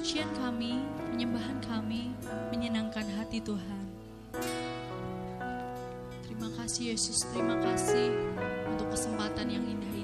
pujian kami, penyembahan kami menyenangkan hati Tuhan. Terima kasih Yesus, terima kasih untuk kesempatan yang indah ini.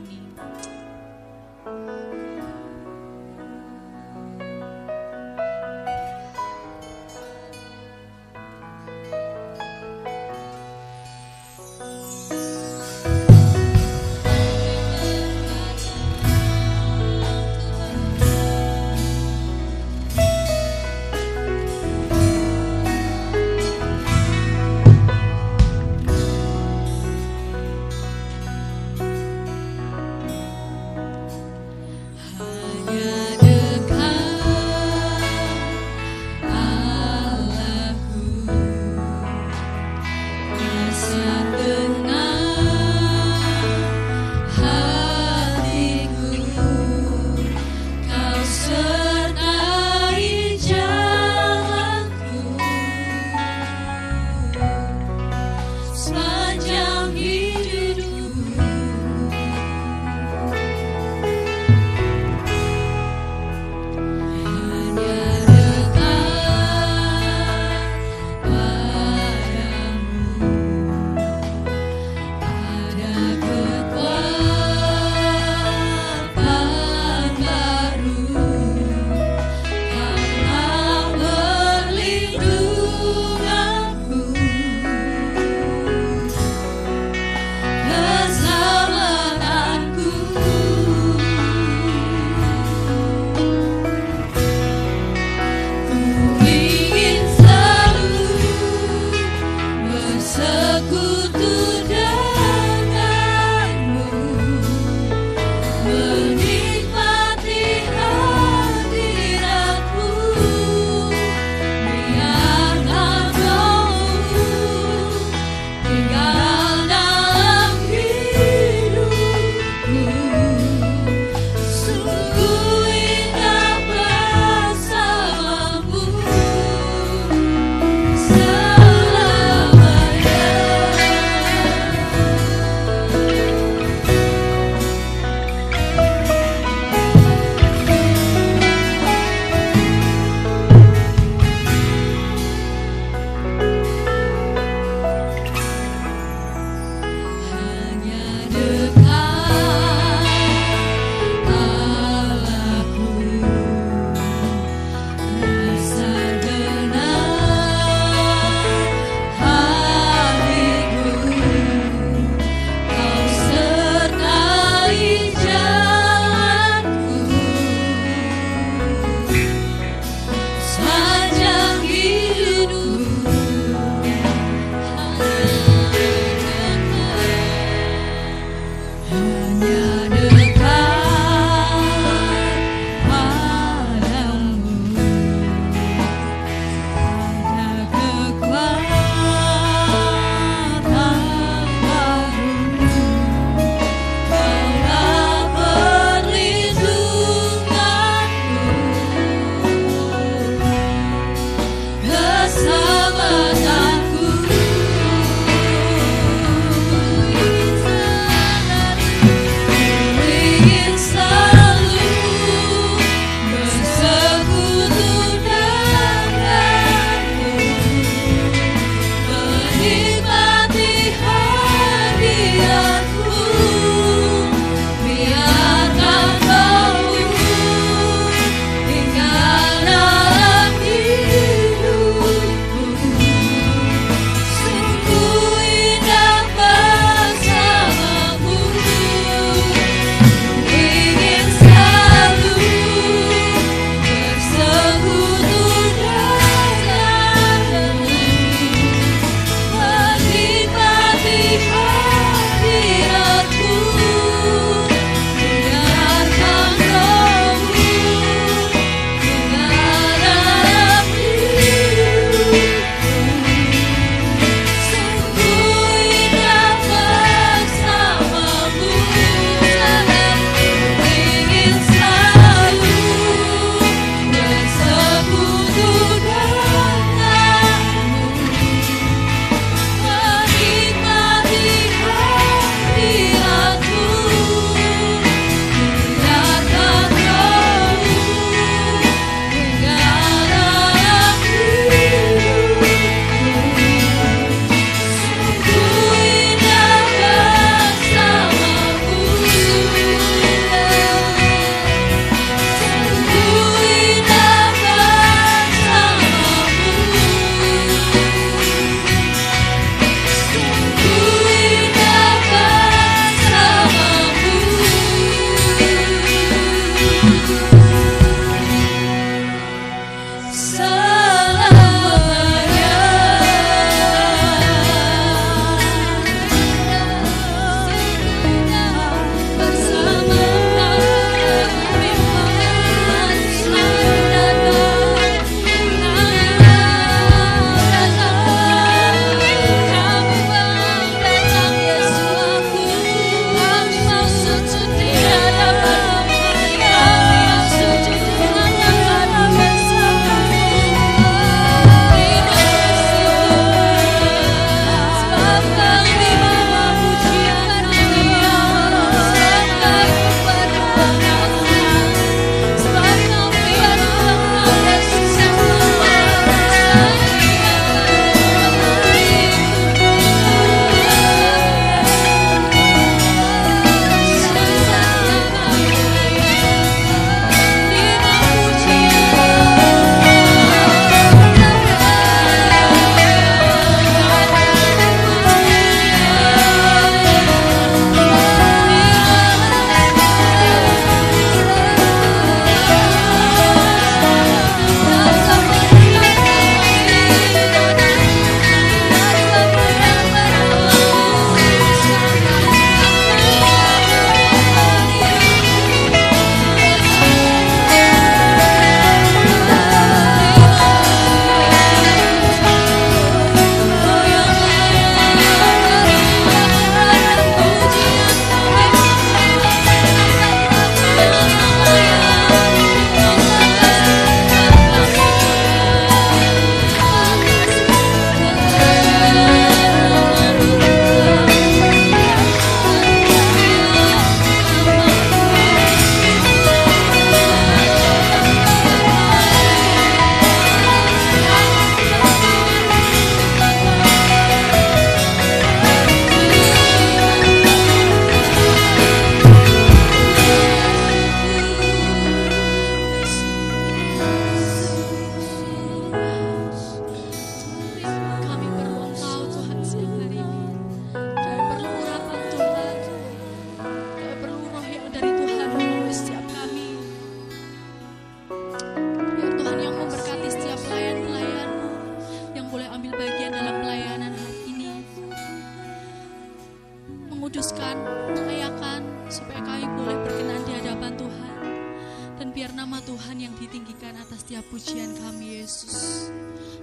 setiap pujian kami Yesus.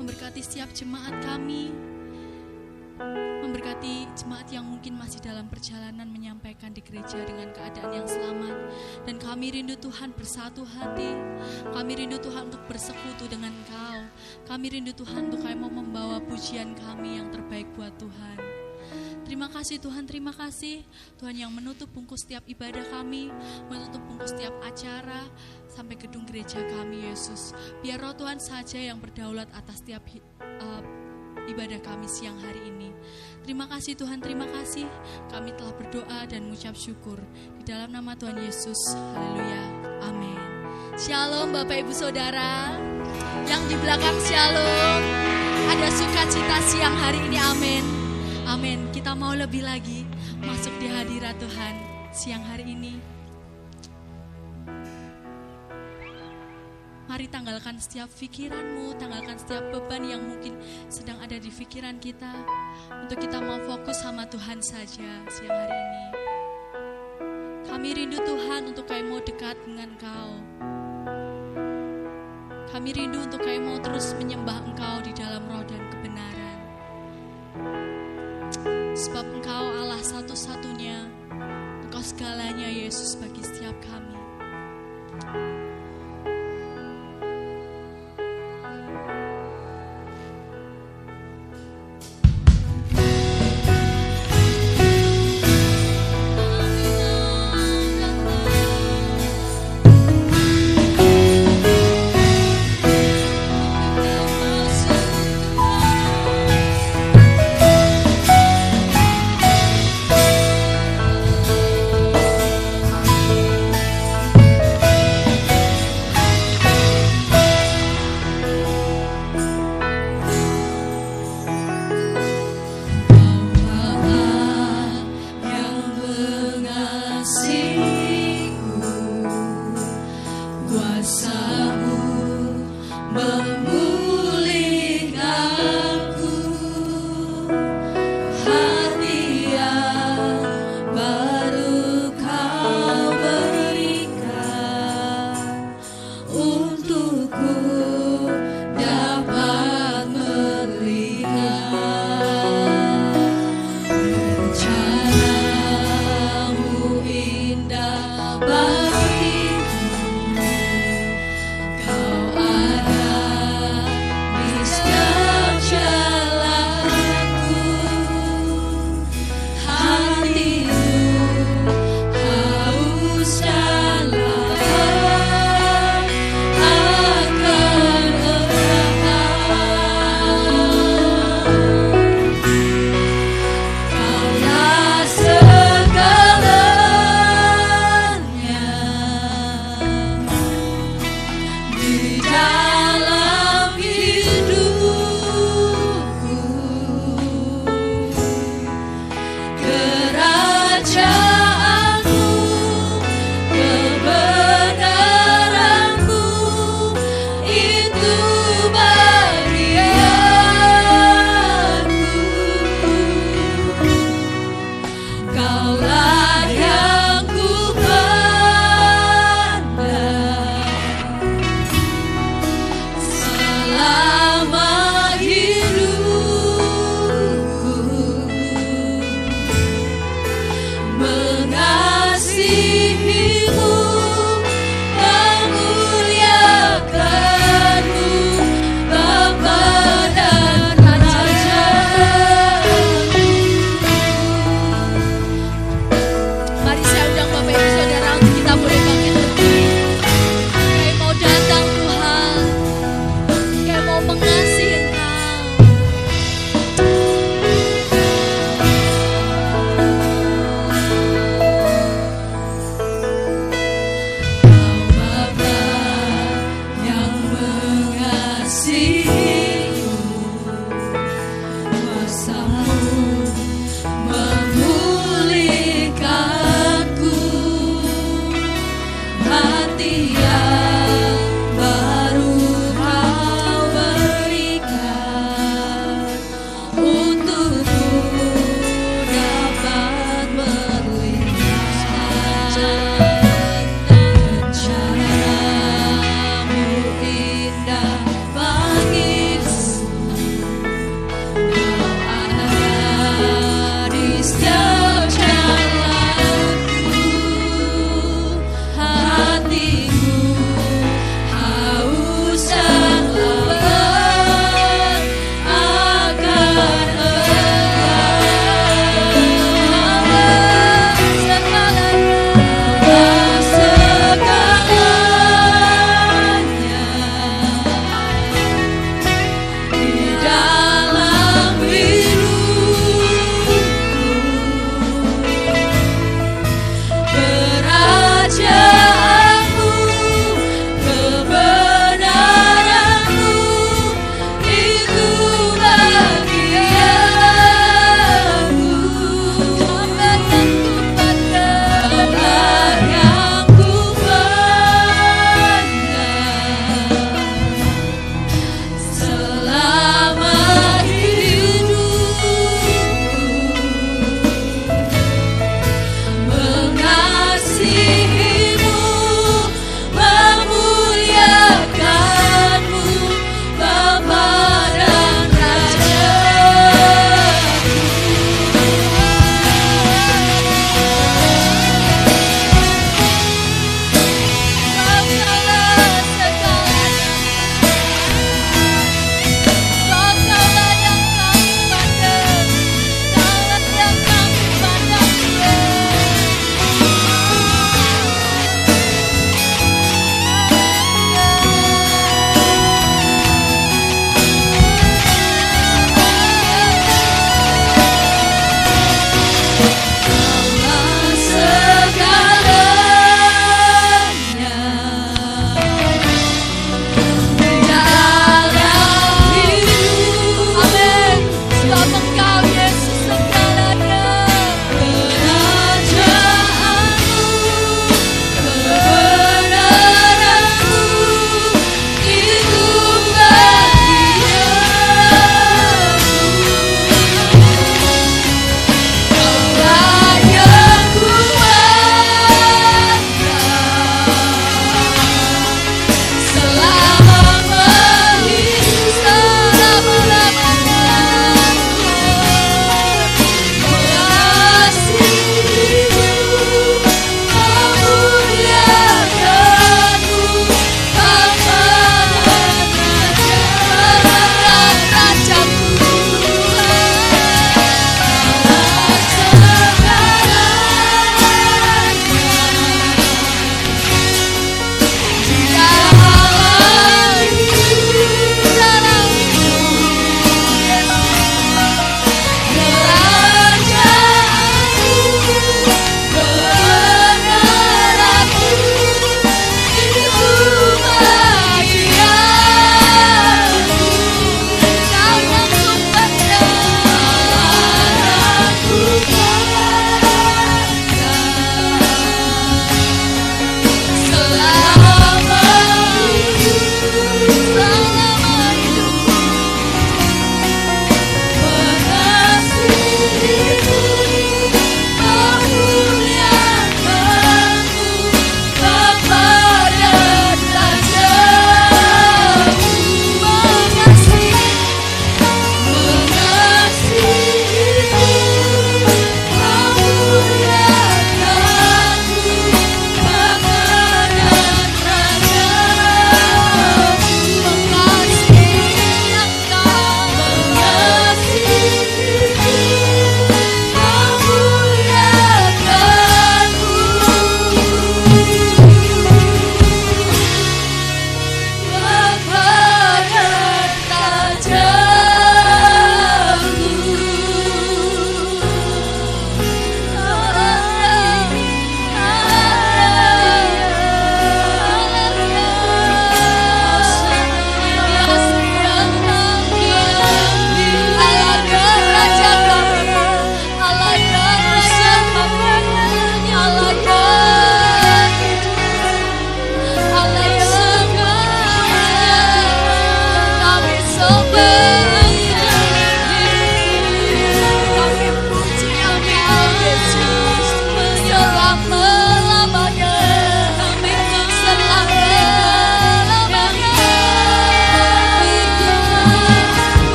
Memberkati setiap jemaat kami, memberkati jemaat yang mungkin masih dalam perjalanan menyampaikan di gereja dengan keadaan yang selamat. Dan kami rindu Tuhan bersatu hati, kami rindu Tuhan untuk bersekutu dengan Engkau, kami rindu Tuhan untuk kami mau membawa pujian kami yang terbaik buat Tuhan. Terima kasih Tuhan, terima kasih Tuhan yang menutup bungkus setiap ibadah kami, menutup bungkus setiap acara sampai gedung gereja kami Yesus. Biar roh Tuhan saja yang berdaulat atas setiap ibadah kami siang hari ini. Terima kasih Tuhan, terima kasih. Kami telah berdoa dan mengucap syukur di dalam nama Tuhan Yesus. Haleluya, amin. Shalom Bapak Ibu Saudara, yang di belakang shalom. Ada sukacita siang hari ini, amin. Amin. Kita mau lebih lagi masuk di hadirat Tuhan siang hari ini. Mari tanggalkan setiap pikiranmu, tanggalkan setiap beban yang mungkin sedang ada di pikiran kita, untuk kita mau fokus sama Tuhan saja siang hari ini. Kami rindu Tuhan untuk kami mau dekat dengan Engkau. Kami rindu untuk kami mau terus menyembah Engkau di dalam roh dan kebenaran. Sebab Engkau Allah satu-satunya, Engkau segalanya Yesus bagi setiap kami.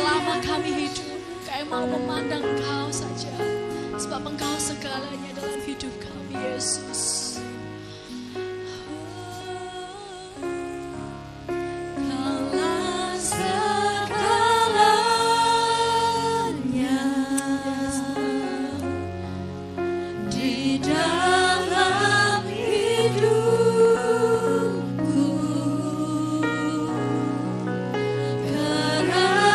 selama kami hidup, kami mau memandang Engkau saja, sebab Engkau segalanya dalam hidup kami, Yesus. Kaulah segalanya di dalam hidupku. Kerajaanmu,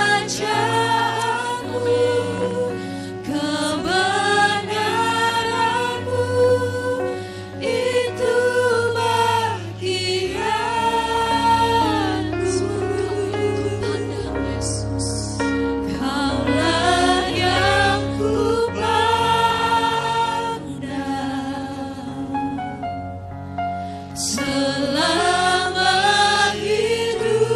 kebenaranmu, itu bagianku. Kaulah yang kupandang selama hidupku,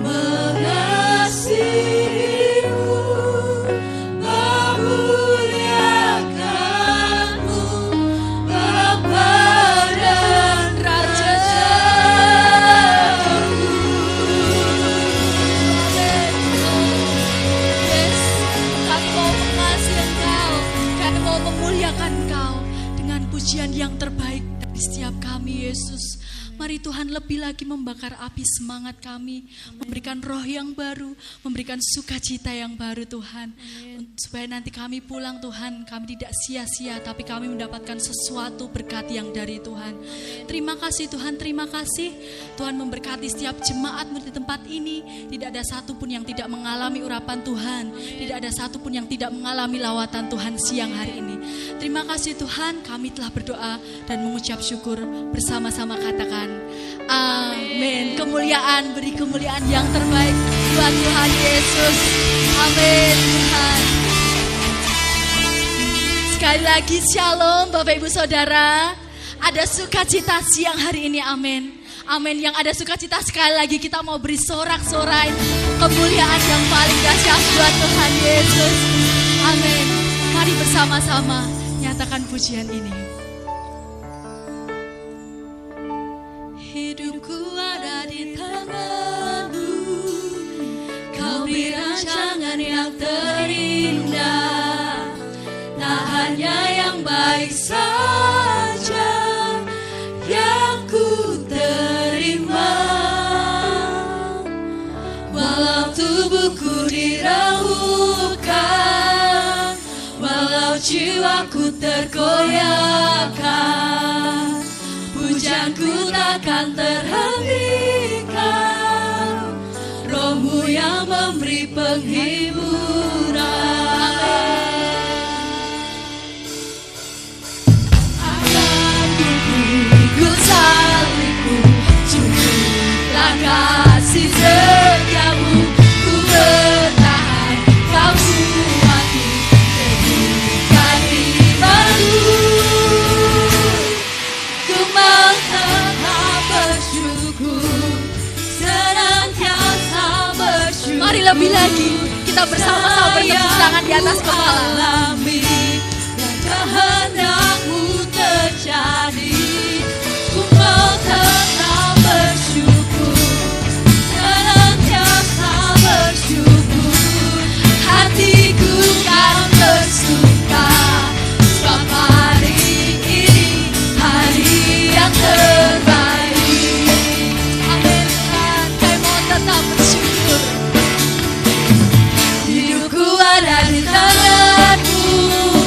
mengasihimu, memuliakanmu, Bapa dan Rajaku. Yes, kami mau mengasihi Engkau, kami mau memuliakan Engkau dengan pujian yang terbaik dari setiap kami, Yesus. Mari Tuhan lebih lagi membakar api semangat kami, memberikan roh yang baru, memberikan sukacita yang baru Tuhan. Supaya nanti kami pulang Tuhan, kami tidak sia-sia, tapi kami mendapatkan sesuatu berkat yang dari Tuhan. Terima kasih Tuhan, terima kasih. Tuhan memberkati setiap jemaat-Mu di tempat ini. Tidak ada satupun yang tidak mengalami urapan Tuhan. Tidak ada satupun yang tidak mengalami lawatan Tuhan siang hari ini. Terima kasih Tuhan, kami telah berdoa dan mengucap syukur bersama-sama, katakan amin. Kemuliaan, beri kemuliaan yang terbaik buat Tuhan Yesus. Amin Tuhan. Sekali lagi shalom Bapak Ibu Saudara. Ada sukacita siang hari ini, amin. Amin. Yang ada sukacita sekali lagi kita mau beri sorak-sorai kemuliaan yang paling dahsyat buat Tuhan Yesus. Amin. Mari bersama-sama nyatakan pujian ini. Hidupku ada di tangan-Mu, Kau beri rancangan yang terindah. Tak hanya yang baik saja yang ku terima, walau tubuhku diragukan, walau jiwaku tergoyahkan, pujianku takkan terhentikan, Roh-Mu yang memberi penghiburan. Akan ikut salibmu, cukuplah kasih setiamu, ku bertahan, Kau kuati teguhkan imanku. Ku mau tetap bersyukur, senantiasa bersyukur. Mari lebih lagi kita bersama-sama bertepuk tangan di atas kepala. Dan kehendak-Mu terjadi. Ku mau tetap bersyukur, senantiasa bersyukur. Hatiku kan bersuka, sebab hari ini hari yang terbaik. Amin Tuhan, kami mau tetap bersyukur. Hidupku ada di tangan-Mu,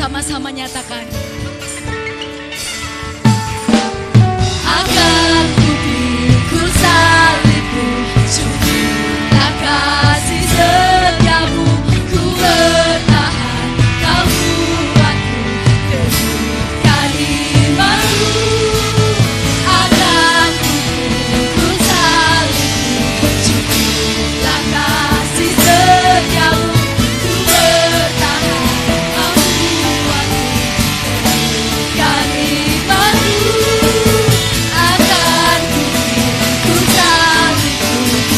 bersama-sama nyatakan. Akan ku pikul salibmu, syukurlah kasih setiamu, ku bertahan, kau buatku teguhkan imanku. Akan ku pikul salibmu, syukurlah kasih setiamu, ku bertahan, kau buatku teguhkan imanku. Akan ku pikul salibmu,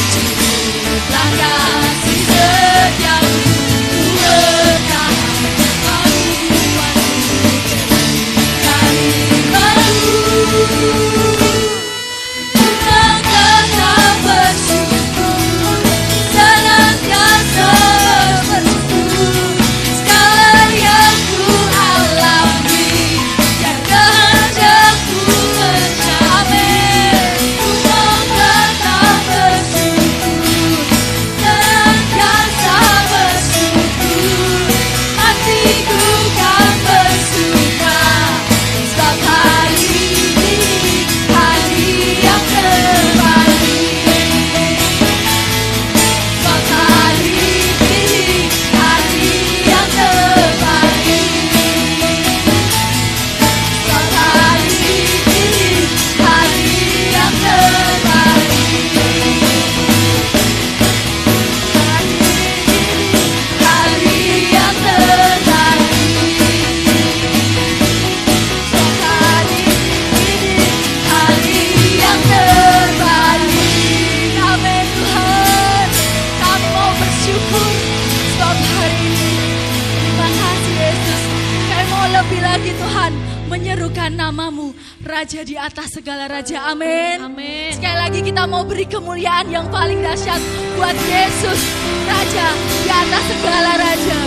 syukurlah kasih setiamu, ku bertahan, kau buatku teguhkan imanku. Dengan tetap bersyukur, senantiasa bersyukur, segala yang ku alami, yang kehendakku mencapai. Ku mau tetap bersyukur, senantiasa bersyukur, hatiku kan bersuka, sebab hari ini hari yang terbaik. Sebab hari ini hari yang terbaik. Sebab hari ini hari yang terbaik. Hari yang terbaik. Hari ini hari yang terbaik. Amin Tuhan, kami mau bersyukur sebab hari ini. Terima kasih Yesus, kami mau lebih lagi Tuhan menyerukan namamu, Raja di atas segala raja. Amin. Amin. Sekali lagi kita mau beri kemuliaan yang paling dahsyat buat Yesus, Raja di atas segala raja.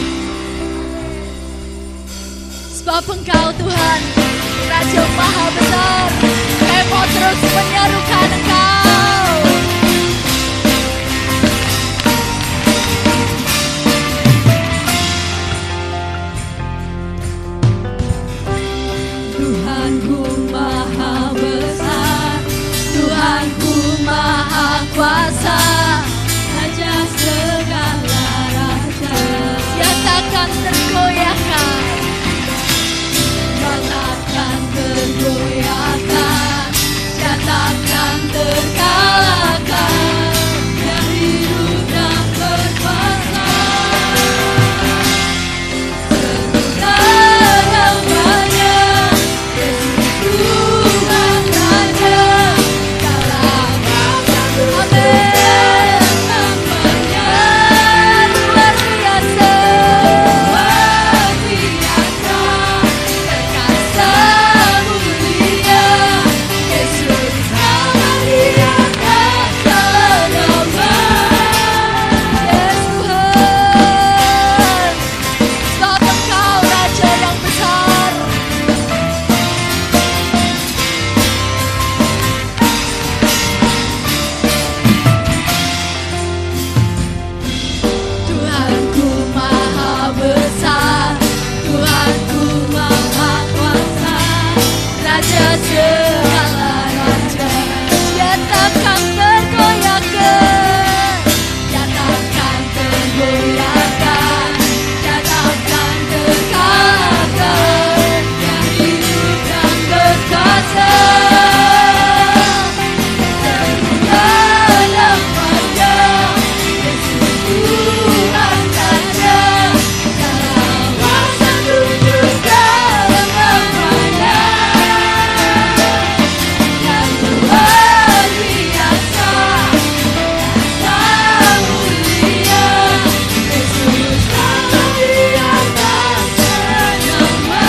Sebab Engkau Tuhan, Raja Maha Besar, kami mau terus menyerukan Engkau. Tuhanku Maha Besar, Tuhanku Maha Kuasa, Raja segala raja, yang takkan tergoyahkan, yang takkan tergoyahkan, yang takkan terkalahkan, yang hidup dan berkuasa. Segala-galanya Yesus Tuhan Raja, dalam nama Tuhan, namanya luar biasa, perkasa mulia. Yesus nama di atas segala nama. Yes Tuhan, sebab Engkau Raja yang besar. Tuhanku Maha Besar, Tuhanku Maha Kuasa, Raja segala raja, Dia takkan tergoyahkan, Dia takkan tergoyahkan, Dia takkan terkalahkan, Dia hidup dan berkuasa. Segala-galanya Yesus Tuhan Raja, dalam kuasa tunduk dalam namanya, yang luar biasa, perkasa mulia. Yesus nama di atas nama.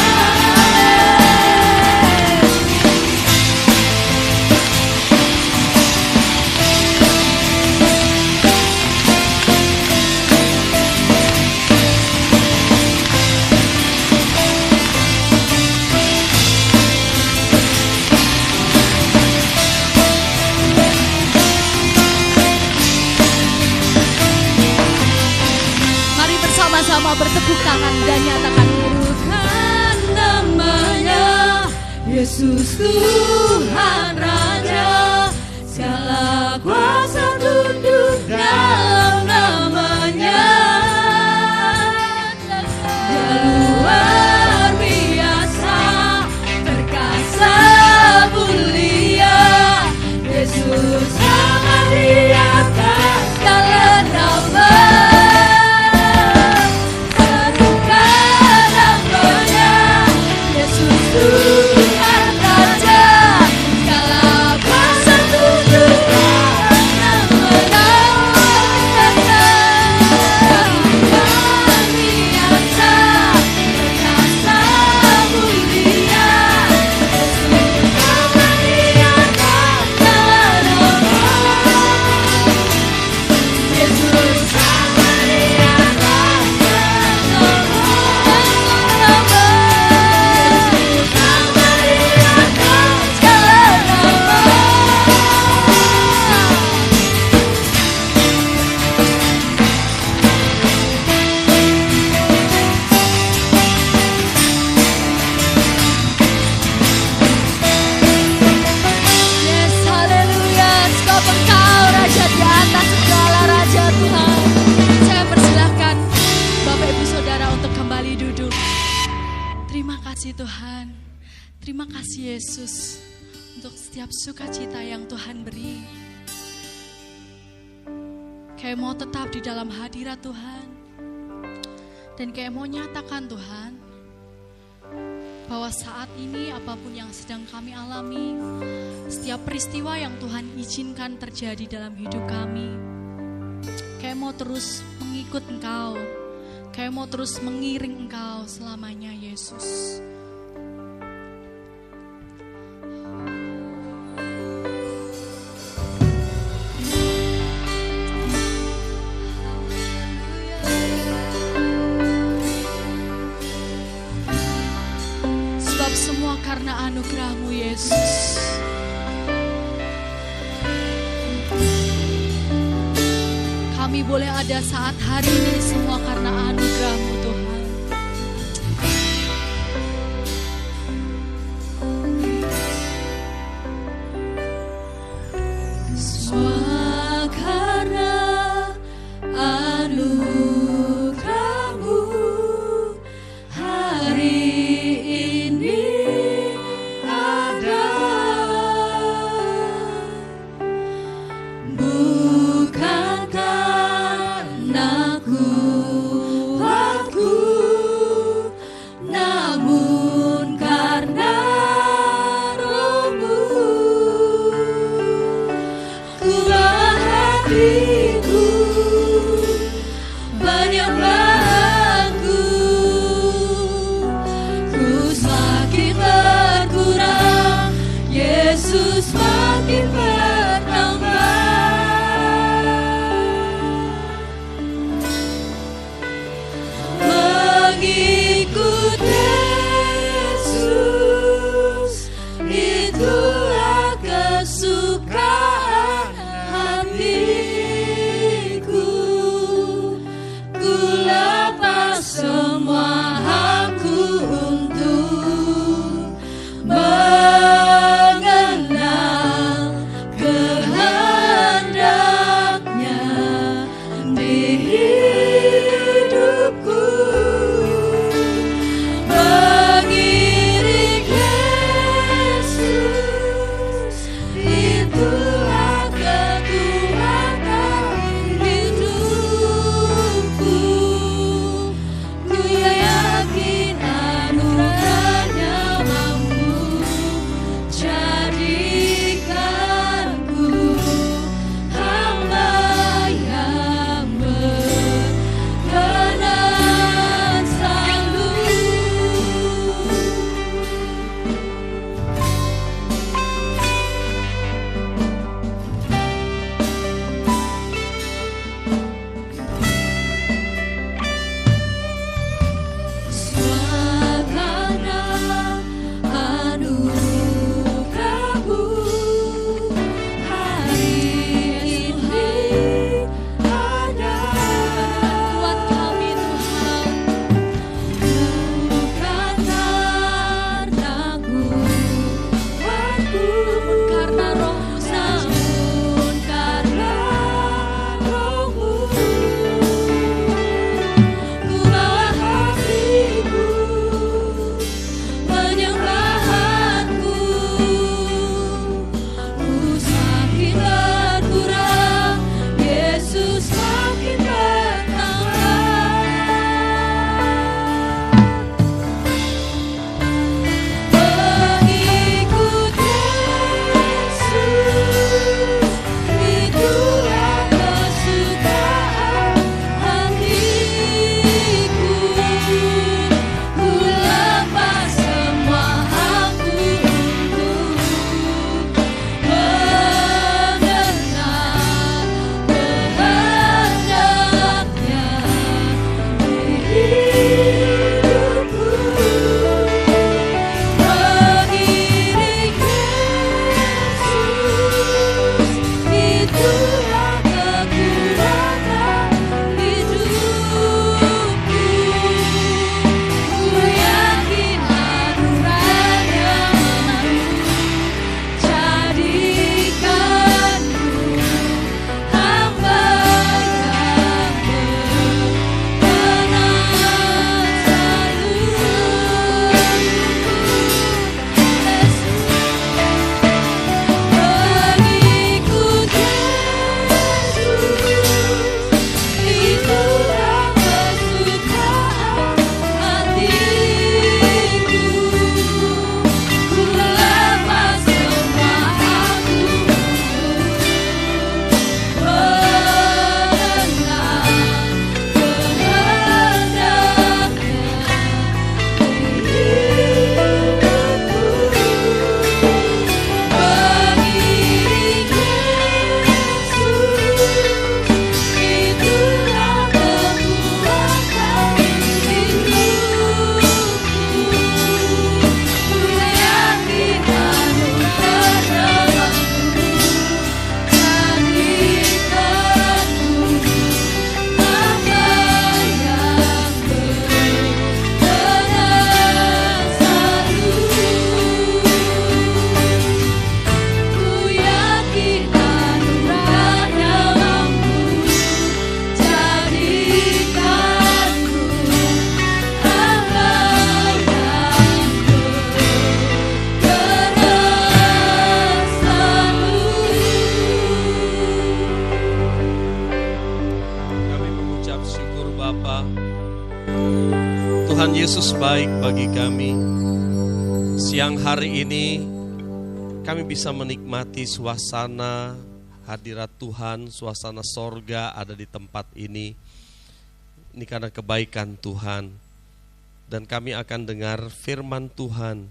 Mari bersama-sama bertepuk tangan dan nyatakan, Tuhan Yesus Tuhan Raja, segala kuasa tunduk dalam namanya. Dia luar biasa, perkasa mulia. Yesus sangat di atas segala nama. Tuhan Raja, segala kuasa tunduk dalam namanya. Luar biasa, perkasa mulia. Yesus sangat di atas segala nama. Yesus sangat di atas segala nama. Terima kasih Tuhan, terima kasih Yesus untuk setiap sukacita yang Tuhan beri. Kayak mau tetap di dalam hadirat Tuhan, dan kayak mau nyatakan Tuhan, bahwa saat ini apapun yang sedang kami alami, setiap peristiwa yang Tuhan izinkan terjadi dalam hidup kami, kayak mau terus mengikut Engkau, kayak mau terus mengiring Engkau selamanya Yesus. Sebab semua karena anugerah-Mu Yesus. Kami boleh ada saat hari ini semua karena anugerah-Mu Tuhan. Semua karena anugerah-Mu hari ini ada. Bukan karena kuatku, namun karena Roh-Mu. Kulah hatiku, penyembahanku. Ku semakin berkurang, Yesus makin bertambah. Mengikut Yesus, itulah kesukaan hatiku. Ku lepas semua hakku untuk mengenal Yesus baik bagi kami. Siang hari ini kami bisa menikmati suasana hadirat Tuhan, suasana sorga ada di tempat ini. Ini karena kebaikan Tuhan. Dan kami akan dengar firman Tuhan.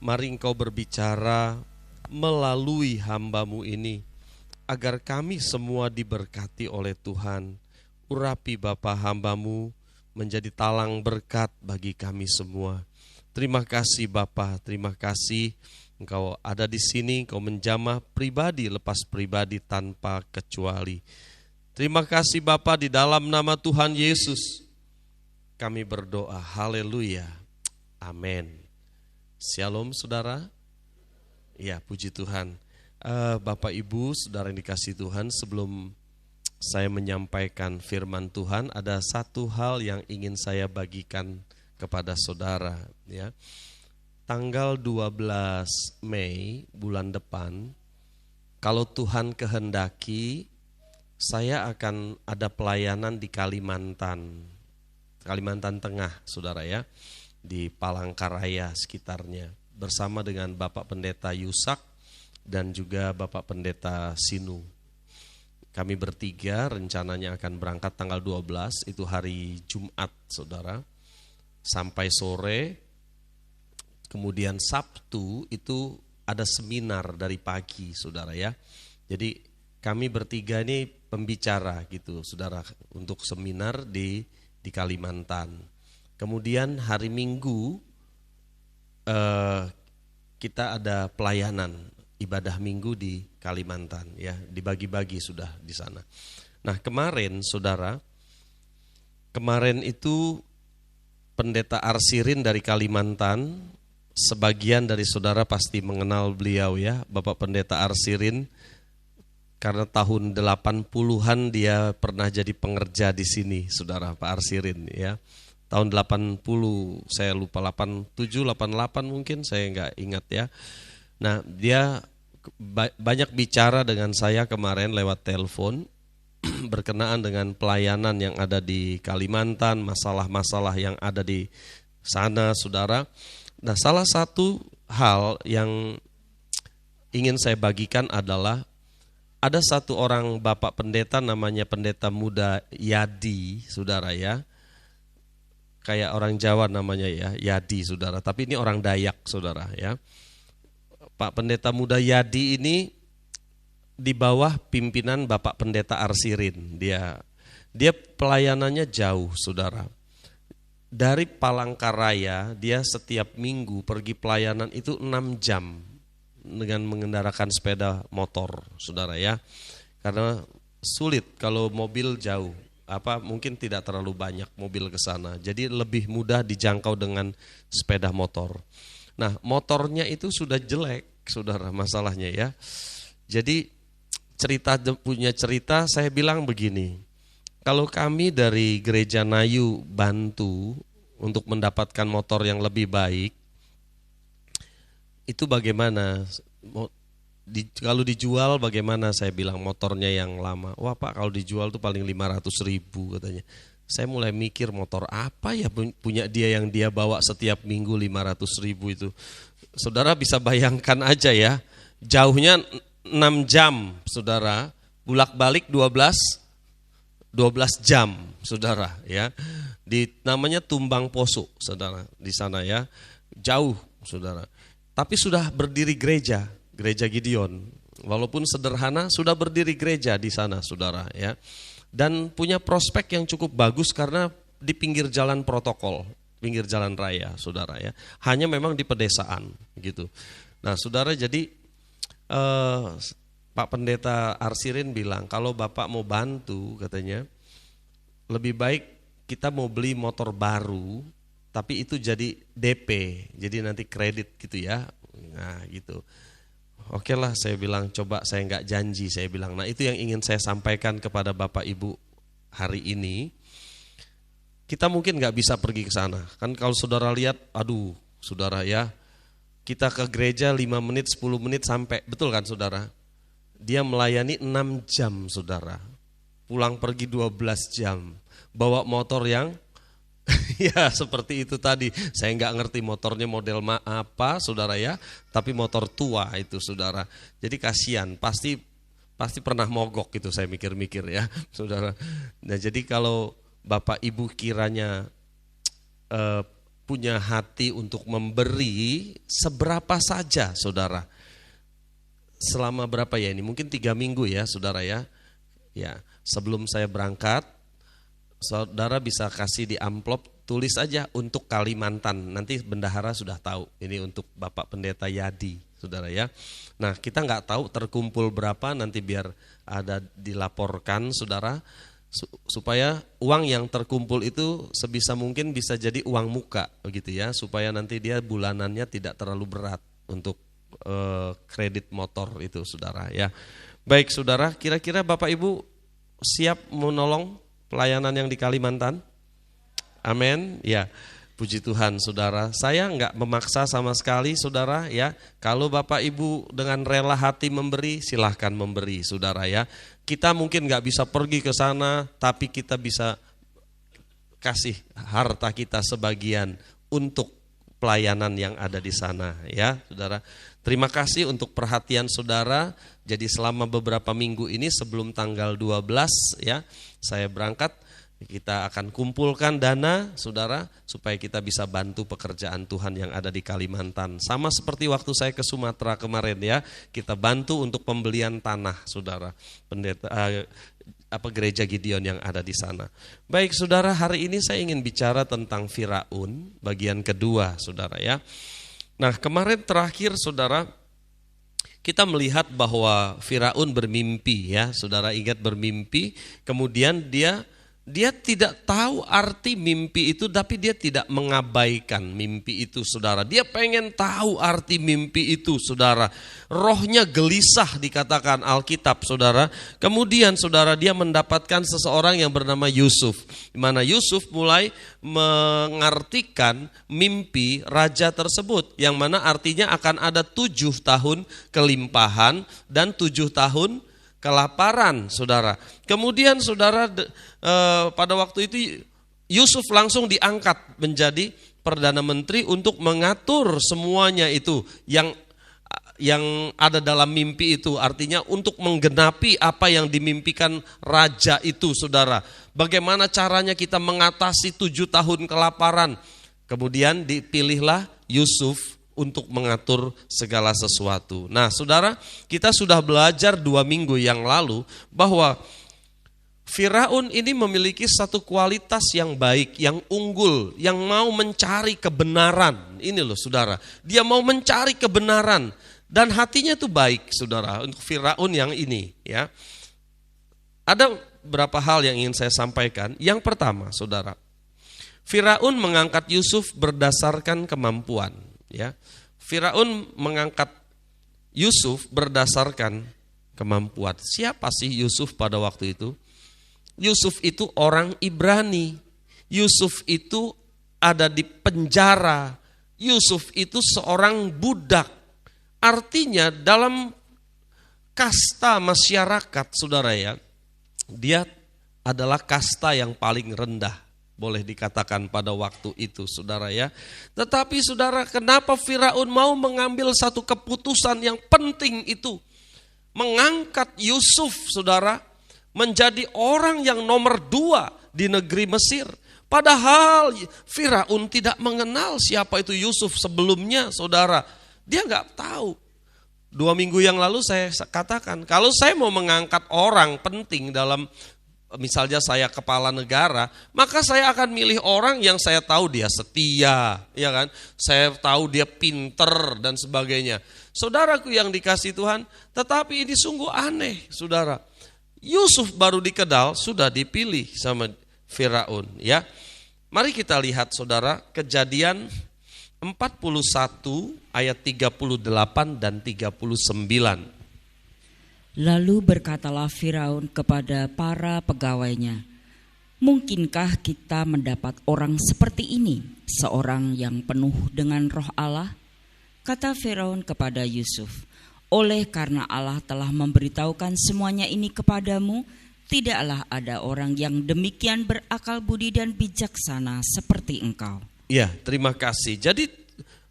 Mari Engkau berbicara melalui hamba-Mu ini, agar kami semua diberkati oleh Tuhan. Urapi Bapa hamba-Mu menjadi talang berkat bagi kami semua. Terima kasih Bapa, terima kasih Engkau ada di sini, Engkau menjamah pribadi lepas pribadi tanpa kecuali. Terima kasih Bapa, di dalam nama Tuhan Yesus kami berdoa. Haleluya. Amin. Shalom saudara. Ya, puji Tuhan. Bapak Ibu, saudara yang dikasihi Tuhan, sebelum saya menyampaikan firman Tuhan, ada satu hal yang ingin saya bagikan kepada saudara, ya. Tanggal 12 Mei bulan depan, kalau Tuhan kehendaki, saya akan ada pelayanan di Kalimantan Tengah, saudara ya, di Palangkaraya sekitarnya, bersama dengan Bapak Pendeta Yusak dan juga Bapak Pendeta Sinu. Kami bertiga rencananya akan berangkat tanggal 12, itu hari Jumat saudara, sampai sore. Kemudian Sabtu itu ada seminar dari pagi saudara ya. Jadi kami bertiga ini pembicara gitu saudara, untuk seminar di Kalimantan. Kemudian hari Minggu kita ada pelayanan ibadah minggu di Kalimantan ya, dibagi-bagi sudah di sana. Nah, kemarin saudara, kemarin itu Pendeta Arsirin dari Kalimantan, sebagian dari saudara pasti mengenal beliau ya, Bapak Pendeta Arsirin, karena tahun 80-an dia pernah jadi pengerja di sini, saudara, Pak Arsirin ya. Tahun 80, saya lupa 87, 88 mungkin, saya nggak ingat ya. Nah, dia banyak bicara dengan saya kemarin lewat telepon berkenaan dengan pelayanan yang ada di Kalimantan, masalah-masalah yang ada di sana, saudara. Nah, salah satu hal yang ingin saya bagikan adalah ada satu orang Bapak Pendeta namanya Pendeta Muda Yadi, saudara ya. Kayak orang Jawa namanya ya, Yadi saudara, tapi ini orang Dayak saudara ya. Pak Pendeta Muda Yadi ini di bawah pimpinan Bapak Pendeta Arsirin. Dia pelayanannya jauh saudara. Dari Palangkaraya dia setiap minggu pergi pelayanan itu 6 jam dengan mengendarakan sepeda motor saudara ya. Karena sulit kalau mobil jauh, mungkin tidak terlalu banyak mobil ke sana. Jadi lebih mudah dijangkau dengan sepeda motor. Nah, motornya itu sudah jelek saudara, masalahnya ya. Jadi punya cerita, saya bilang begini, kalau kami dari Gereja Nayu bantu untuk mendapatkan motor yang lebih baik, itu bagaimana? Kalau dijual bagaimana? Saya bilang motornya yang lama. Wah Pak, kalau dijual tuh paling 500.000 katanya. Saya mulai mikir motor apa ya punya dia yang dia bawa setiap minggu 500.000 itu. Saudara bisa bayangkan aja ya, jauhnya 6 jam saudara, bolak-balik 12 jam saudara ya. Namanya Tumbang Poso saudara di sana ya, jauh saudara. Tapi sudah berdiri gereja Gideon, walaupun sederhana sudah berdiri gereja di sana saudara ya. Dan punya prospek yang cukup bagus karena di pinggir jalan protokol, pinggir jalan raya saudara ya. Hanya memang di pedesaan gitu. Nah saudara, jadi Pak Pendeta Arsirin bilang kalau Bapak mau bantu katanya, lebih baik kita mau beli motor baru tapi itu jadi DP, jadi nanti kredit gitu ya. Nah gitu. Oke lah, saya bilang coba, saya nggak janji, saya bilang. Nah itu yang ingin saya sampaikan kepada Bapak Ibu hari ini. Kita mungkin nggak bisa pergi ke sana. Kan kalau saudara lihat, aduh saudara ya, kita ke gereja 5 menit, 10 menit sampai, betul kan saudara? Dia melayani 6 jam saudara, pulang pergi 12 jam, bawa motor yang Ya seperti itu tadi, saya nggak ngerti motornya model apa saudara ya, tapi motor tua itu saudara. Jadi kasihan, pasti pernah mogok gitu saya mikir-mikir ya saudara. Nah jadi kalau Bapak Ibu kiranya punya hati untuk memberi seberapa saja saudara. Selama berapa ya ini? Mungkin 3 minggu ya saudara ya. Ya sebelum saya berangkat, saudara bisa kasih di amplop, tulis aja untuk Kalimantan. Nanti bendahara sudah tahu ini untuk Bapak Pendeta Yadi, saudara ya. Nah kita nggak tahu terkumpul berapa, nanti biar ada dilaporkan saudara, supaya uang yang terkumpul itu sebisa mungkin bisa jadi uang muka, begitu ya, supaya nanti dia bulanannya tidak terlalu berat untuk kredit motor itu saudara ya. Baik saudara, kira-kira Bapak Ibu siap menolong pelayanan yang di Kalimantan? Amin. Ya, puji Tuhan saudara. Saya enggak memaksa sama sekali saudara ya. Kalau Bapak Ibu dengan rela hati memberi, silahkan memberi saudara ya. Kita mungkin enggak bisa pergi ke sana, tapi kita bisa kasih harta kita sebagian untuk pelayanan yang ada di sana ya saudara. Terima kasih untuk perhatian saudara. Jadi selama beberapa minggu ini sebelum tanggal 12 ya, saya berangkat. Kita akan kumpulkan dana saudara supaya kita bisa bantu pekerjaan Tuhan yang ada di Kalimantan. Sama seperti waktu saya ke Sumatera kemarin ya, kita bantu untuk pembelian tanah saudara, gereja Gideon yang ada di sana. Baik saudara, hari ini saya ingin bicara tentang Firaun bagian kedua saudara ya. Nah kemarin terakhir saudara, kita melihat bahwa Firaun bermimpi ya, saudara ingat bermimpi, kemudian dia tidak tahu arti mimpi itu, tapi dia tidak mengabaikan mimpi itu saudara. Dia pengen tahu arti mimpi itu saudara. Rohnya gelisah dikatakan Alkitab saudara. Kemudian saudara dia mendapatkan seseorang yang bernama Yusuf. Di mana Yusuf mulai mengartikan mimpi raja tersebut. Yang mana artinya akan ada 7 tahun kelimpahan dan 7 tahun kelaparan saudara. Kemudian saudara pada waktu itu Yusuf langsung diangkat menjadi Perdana Menteri untuk mengatur semuanya itu yang ada dalam mimpi itu. Artinya untuk menggenapi apa yang dimimpikan raja itu saudara. Bagaimana caranya kita mengatasi 7 tahun kelaparan. Kemudian dipilihlah Yusuf untuk mengatur segala sesuatu. Nah saudara, kita sudah belajar 2 minggu yang lalu bahwa Firaun ini memiliki satu kualitas yang baik, yang unggul, yang mau mencari kebenaran. Ini loh saudara, dia mau mencari kebenaran dan hatinya tuh baik saudara untuk Firaun yang ini ya. Ada beberapa hal yang ingin saya sampaikan. Yang pertama saudara, Firaun mengangkat Yusuf berdasarkan kemampuan. Ya, Firaun mengangkat Yusuf berdasarkan kemampuan. Siapa sih Yusuf pada waktu itu? Yusuf itu orang Ibrani. Yusuf itu ada di penjara. Yusuf itu seorang budak. Artinya dalam kasta masyarakat saudara ya, dia adalah kasta yang paling rendah. Boleh dikatakan pada waktu itu saudara ya. Tetapi saudara, kenapa Firaun mau mengambil satu keputusan yang penting itu? Mengangkat Yusuf saudara menjadi orang yang nomor 2 di negeri Mesir. Padahal Firaun tidak mengenal siapa itu Yusuf sebelumnya saudara. Dia gak tahu. 2 minggu yang lalu saya katakan, kalau saya mau mengangkat orang penting dalam, misalnya saya kepala negara, maka saya akan milih orang yang saya tahu dia setia, ya kan? Saya tahu dia pinter dan sebagainya. Saudaraku yang dikasihi Tuhan, tetapi ini sungguh aneh, saudara. Yusuf baru dikenal sudah dipilih sama Firaun, ya. Mari kita lihat saudara, Kejadian 41 ayat 38 dan 39. Lalu berkatalah Firaun kepada para pegawainya, mungkinkah kita mendapat orang seperti ini, seorang yang penuh dengan roh Allah? Kata Firaun kepada Yusuf, oleh karena Allah telah memberitahukan semuanya ini kepadamu, tidaklah ada orang yang demikian berakal budi dan bijaksana seperti engkau. Ya, terima kasih. Jadi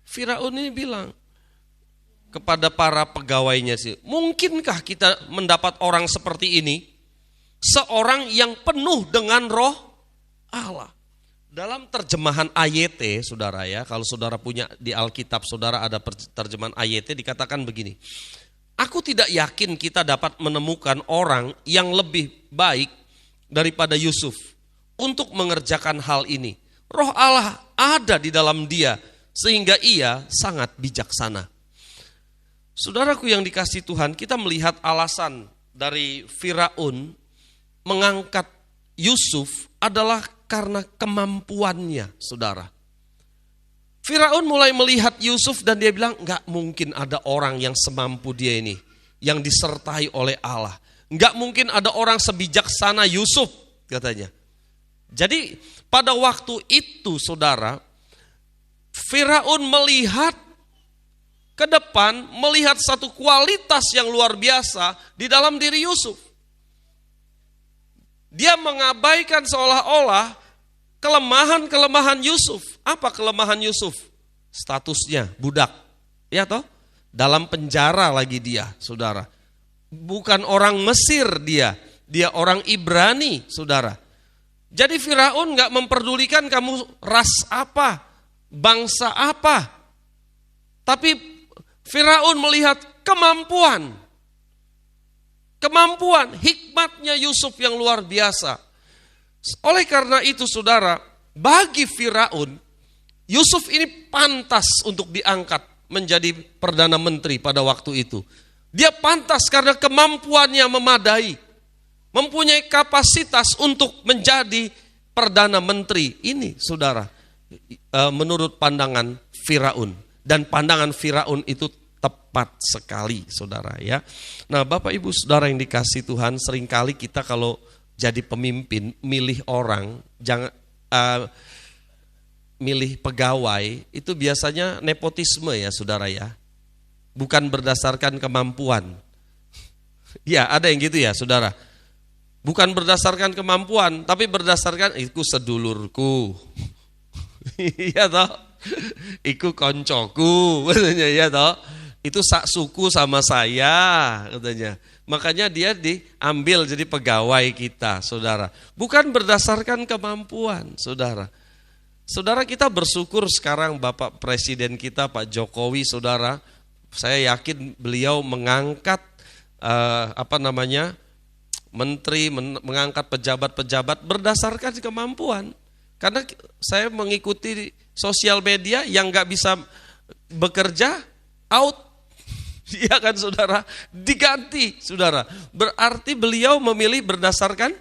Firaun ini bilang kepada para pegawainya sih, mungkinkah kita mendapat orang seperti ini? Seorang yang penuh dengan roh Allah. Dalam terjemahan AYT, saudara ya, kalau saudara punya di Alkitab, saudara ada terjemahan AYT dikatakan begini. Aku tidak yakin kita dapat menemukan orang yang lebih baik daripada Yusuf untuk mengerjakan hal ini. Roh Allah ada di dalam dia sehingga ia sangat bijaksana. Saudaraku yang dikasihi Tuhan, kita melihat alasan dari Firaun mengangkat Yusuf adalah karena kemampuannya, saudara. Firaun mulai melihat Yusuf dan dia bilang, enggak mungkin ada orang yang semampu dia ini, yang disertai oleh Allah. Enggak mungkin ada orang sebijaksana Yusuf, katanya. Jadi pada waktu itu, saudara, Firaun melihat ke depan, melihat satu kualitas yang luar biasa di dalam diri Yusuf. Dia mengabaikan seolah-olah kelemahan-kelemahan Yusuf. Apa kelemahan Yusuf? Statusnya budak. Ya toh? Dalam penjara lagi dia, saudara. Bukan orang Mesir dia. Dia orang Ibrani, saudara. Jadi Firaun gak memperdulikan kamu ras apa, bangsa apa. Tapi Firaun melihat kemampuan, hikmatnya Yusuf yang luar biasa. Oleh karena itu saudara, bagi Firaun, Yusuf ini pantas untuk diangkat menjadi Perdana Menteri pada waktu itu. Dia pantas karena kemampuannya memadai, mempunyai kapasitas untuk menjadi Perdana Menteri. Ini saudara, menurut pandangan Firaun. Dan pandangan Firaun itu tepat sekali, saudara ya. Nah, Bapak Ibu Saudara yang dikasihi Tuhan, seringkali kita kalau jadi pemimpin, milih orang, jangan milih pegawai, itu biasanya nepotisme ya, saudara ya. Bukan berdasarkan kemampuan. Ya, ada yang gitu ya, saudara. Bukan berdasarkan kemampuan, tapi berdasarkan iku sedulurku. Iya toh? Iku koncoku, katanya ya toh. Itu sak suku sama saya, katanya. Makanya dia diambil jadi pegawai kita, saudara. Bukan berdasarkan kemampuan, saudara. Saudara, kita bersyukur sekarang Bapak Presiden kita Pak Jokowi, saudara. Saya yakin beliau mengangkat menteri, mengangkat pejabat-pejabat berdasarkan kemampuan. Karena saya mengikuti sosial media yang gak bisa bekerja, out. Iya kan saudara, diganti saudara. Berarti beliau memilih berdasarkan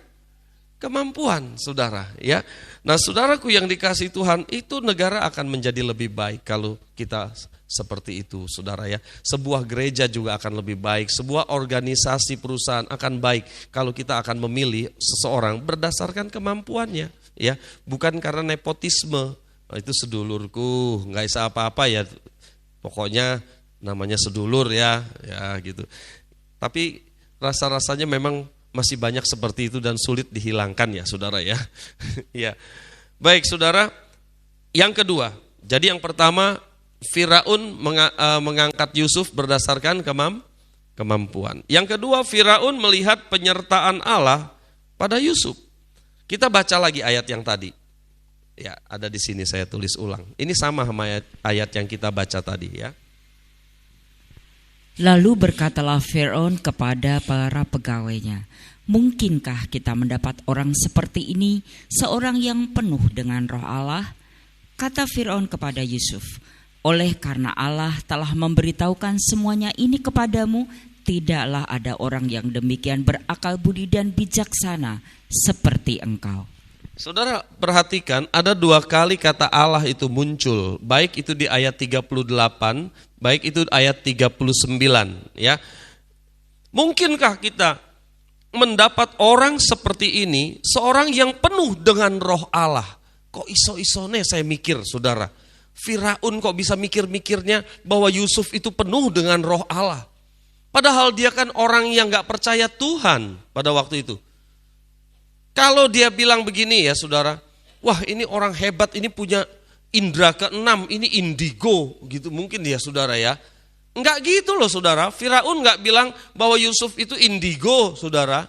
kemampuan saudara ya. Nah saudaraku yang dikasihi Tuhan, itu negara akan menjadi lebih baik kalau kita seperti itu saudara ya. Sebuah gereja juga akan lebih baik, sebuah organisasi perusahaan akan baik kalau kita akan memilih seseorang berdasarkan kemampuannya ya. Bukan karena nepotisme, itu sedulurku, gak bisa apa-apa ya, pokoknya namanya sedulur ya gitu. Tapi rasa-rasanya memang masih banyak seperti itu dan sulit dihilangkan ya saudara ya. Ya. Baik saudara, yang kedua. Jadi yang pertama, Firaun mengangkat Yusuf berdasarkan kemampuan. Yang kedua, Firaun melihat penyertaan Allah pada Yusuf. Kita baca lagi ayat yang tadi. Ya, ada di sini saya tulis ulang. Ini sama ayat yang kita baca tadi ya. Lalu berkatalah Firaun kepada para pegawainya, mungkinkah kita mendapat orang seperti ini, seorang yang penuh dengan roh Allah? Kata Firaun kepada Yusuf, oleh karena Allah telah memberitahukan semuanya ini kepadamu, tidaklah ada orang yang demikian berakal budi dan bijaksana seperti engkau. Saudara perhatikan, ada 2 kali kata Allah itu muncul, baik itu di ayat 38, baik itu ayat 39 ya. Mungkinkah kita mendapat orang seperti ini, seorang yang penuh dengan roh Allah? Kok iso-isone saya mikir saudara, Firaun kok bisa mikir-mikirnya bahwa Yusuf itu penuh dengan roh Allah. Padahal dia kan orang yang gak percaya Tuhan pada waktu itu. Kalau dia bilang begini ya saudara, wah ini orang hebat, ini punya indera keenam, ini indigo gitu mungkin ya saudara ya. Enggak gitu loh saudara, Firaun enggak bilang bahwa Yusuf itu indigo saudara,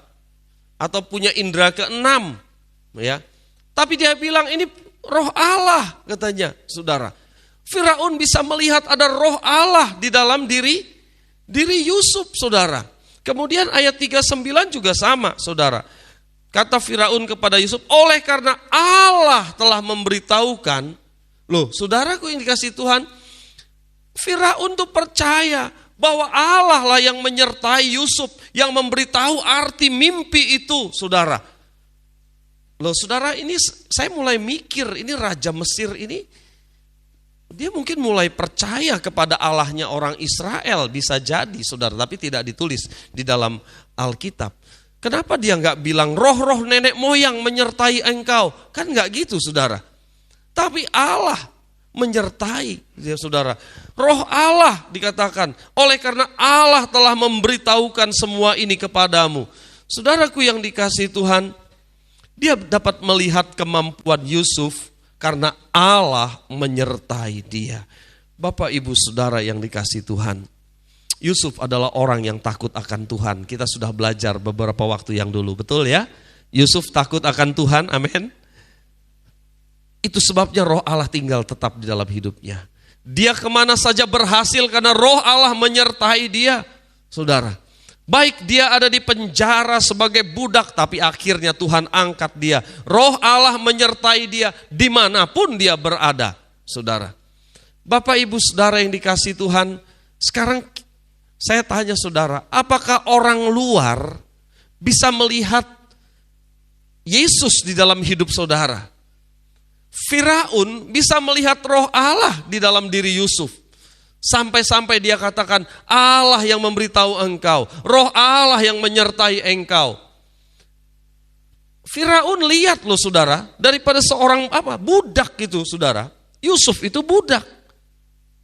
atau punya indera keenam ya. Tapi dia bilang ini roh Allah katanya saudara. Firaun bisa melihat ada roh Allah di dalam diri Yusuf saudara. Kemudian ayat 39 juga sama saudara. Kata Firaun kepada Yusuf, oleh karena Allah telah memberitahukan. Loh saudaraku yang dikasih Tuhan, Firaun tuh percaya bahwa Allah lah yang menyertai Yusuf, yang memberitahu arti mimpi itu saudara. Loh saudara, ini saya mulai mikir, ini Raja Mesir ini, dia mungkin mulai percaya kepada Allahnya orang Israel, bisa jadi saudara, tapi tidak ditulis di dalam Alkitab. Kenapa dia nggak bilang roh-roh nenek moyang menyertai engkau? Kan nggak gitu saudara. Tapi Allah menyertai ya saudara. Roh Allah dikatakan, oleh karena Allah telah memberitahukan semua ini kepadamu. Saudaraku yang dikasihi Tuhan, dia dapat melihat kemampuan Yusuf karena Allah menyertai dia. Bapak ibu saudara yang dikasihi Tuhan, Yusuf adalah orang yang takut akan Tuhan. Kita sudah belajar beberapa waktu yang dulu, betul ya? Yusuf takut akan Tuhan, amin. Itu sebabnya roh Allah tinggal tetap di dalam hidupnya. Dia kemana saja berhasil karena roh Allah menyertai dia, saudara. Baik dia ada di penjara sebagai budak, tapi akhirnya Tuhan angkat dia. Roh Allah menyertai dia dimanapun dia berada, saudara. Bapak ibu saudara yang dikasihi Tuhan, sekarang saya tanya saudara, apakah orang luar bisa melihat Yesus di dalam hidup saudara? Firaun bisa melihat roh Allah di dalam diri Yusuf. Sampai-sampai dia katakan, Allah yang memberitahu engkau, roh Allah yang menyertai engkau. Firaun lihat loh saudara, daripada seorang budak gitu saudara. Yusuf itu budak.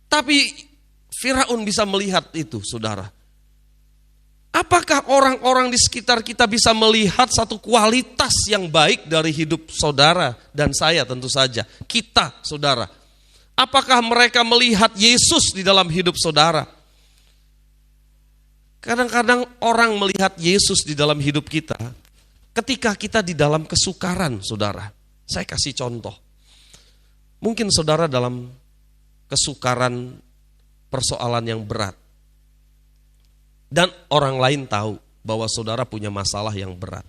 Tapi Firaun bisa melihat itu saudara. Apakah orang-orang di sekitar kita bisa melihat satu kualitas yang baik dari hidup saudara dan saya tentu saja. Kita saudara. Apakah mereka melihat Yesus di dalam hidup saudara? Kadang-kadang orang melihat Yesus di dalam hidup kita ketika kita di dalam kesukaran saudara. Saya kasih contoh. Mungkin saudara dalam kesukaran persoalan yang berat. Dan orang lain tahu bahwa saudara punya masalah yang berat.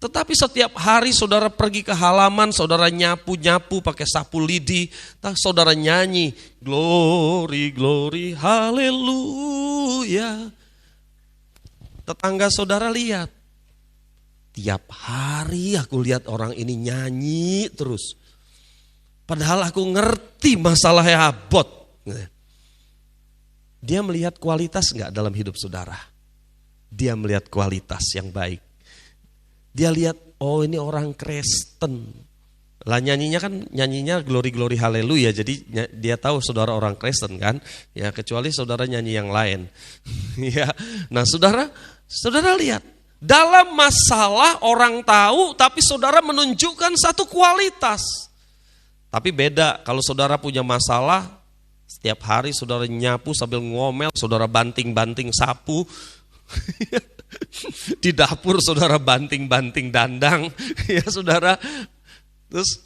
Tetapi setiap hari saudara pergi ke halaman, saudara nyapu-nyapu pakai sapu lidi, saudara nyanyi, glory, glory, haleluya. Tetangga saudara lihat, tiap hari aku lihat orang ini nyanyi terus. Padahal aku ngerti masalahnya abot. Dia melihat kualitas enggak dalam hidup saudara? Dia melihat kualitas yang baik. Dia lihat, oh ini orang Kristen. Lah nyanyinya glory glory haleluya. Jadi dia tahu saudara orang Kristen kan? Ya kecuali saudara nyanyi yang lain. Ya. Nah saudara lihat. Dalam masalah orang tahu, tapi saudara menunjukkan satu kualitas. Tapi beda kalau saudara punya masalah, setiap hari saudara nyapu sambil ngomel, saudara banting-banting sapu. Di dapur saudara banting-banting dandang. Ya saudara. Terus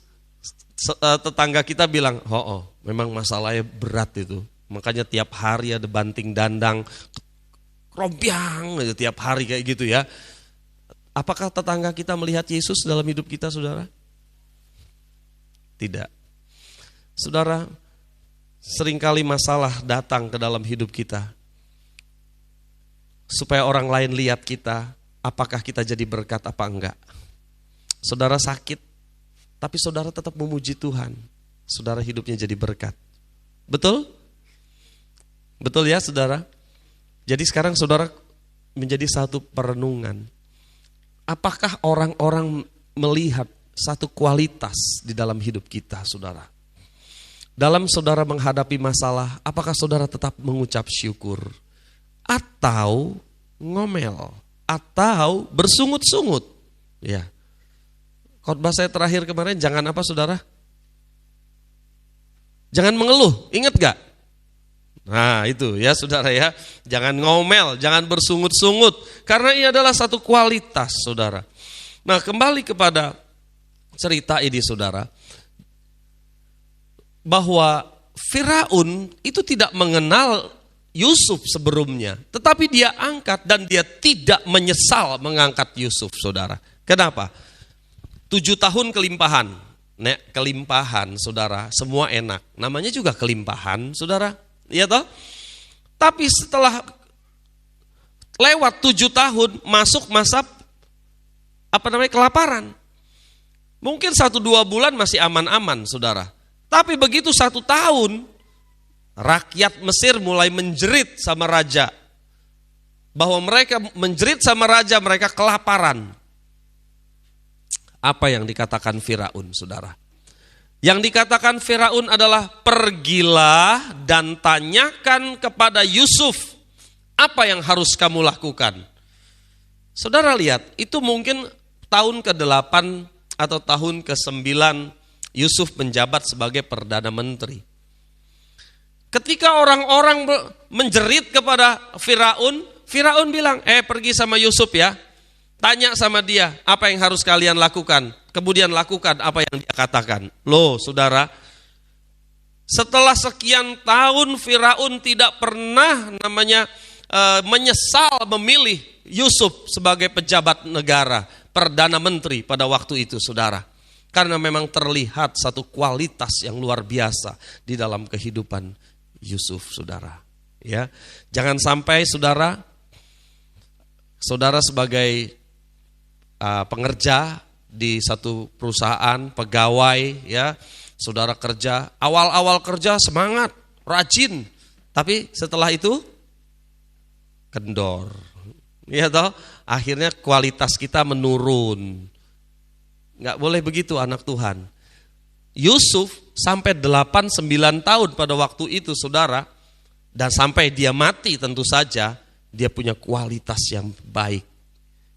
tetangga kita bilang, memang masalahnya berat itu. Makanya tiap hari ada banting dandang, rompiang tiap hari kayak gitu ya. Apakah tetangga kita melihat Yesus dalam hidup kita saudara? Tidak. Saudara, seringkali masalah datang ke dalam hidup kita supaya orang lain lihat kita, apakah kita jadi berkat apa enggak. Saudara sakit, tapi saudara tetap memuji Tuhan. Saudara hidupnya jadi berkat. Betul? Betul ya saudara? Jadi sekarang saudara menjadi satu perenungan. Apakah orang-orang melihat satu kualitas di dalam hidup kita saudara? Dalam saudara menghadapi masalah, apakah saudara tetap mengucap syukur? Atau ngomel? Atau bersungut-sungut? Ya. Khotbah saya terakhir kemarin, jangan apa saudara? Jangan mengeluh, ingat gak? Nah itu ya saudara ya, jangan ngomel, jangan bersungut-sungut, karena ini adalah satu kualitas saudara. Nah kembali kepada cerita ini saudara, bahwa Firaun itu tidak mengenal Yusuf sebelumnya, tetapi dia angkat dan dia tidak menyesal mengangkat Yusuf saudara. Kenapa? 7 tahun kelimpahan, kelimpahan saudara, semua enak, namanya juga kelimpahan saudara, iya toh? Tapi setelah lewat 7 tahun masuk masa kelaparan. Mungkin 1-2 bulan masih aman-aman saudara. Tapi begitu 1 tahun, rakyat Mesir mulai menjerit sama raja. Bahwa mereka menjerit sama raja, mereka kelaparan. Apa yang dikatakan Firaun, saudara? Yang dikatakan Firaun adalah, pergilah dan tanyakan kepada Yusuf, apa yang harus kamu lakukan? Saudara lihat, itu mungkin tahun ke-8 atau tahun ke-9 Yusuf menjabat sebagai Perdana Menteri. Ketika orang-orang menjerit kepada Firaun, Firaun bilang, pergi sama Yusuf ya, tanya sama dia apa yang harus kalian lakukan, kemudian lakukan apa yang dia katakan. Loh saudara, setelah sekian tahun Firaun tidak pernah menyesal memilih Yusuf sebagai pejabat negara, Perdana Menteri pada waktu itu saudara. Karena memang terlihat satu kualitas yang luar biasa di dalam kehidupan Yusuf, saudara. Ya, jangan sampai saudara sebagai pengerja di satu perusahaan, pegawai, ya, saudara kerja, awal-awal kerja semangat, rajin, tapi setelah itu kendor. Ya toh, akhirnya kualitas kita menurun. Nggak boleh begitu anak Tuhan. Yusuf sampai 8-9 tahun pada waktu itu saudara, dan sampai dia mati tentu saja, dia punya kualitas yang baik.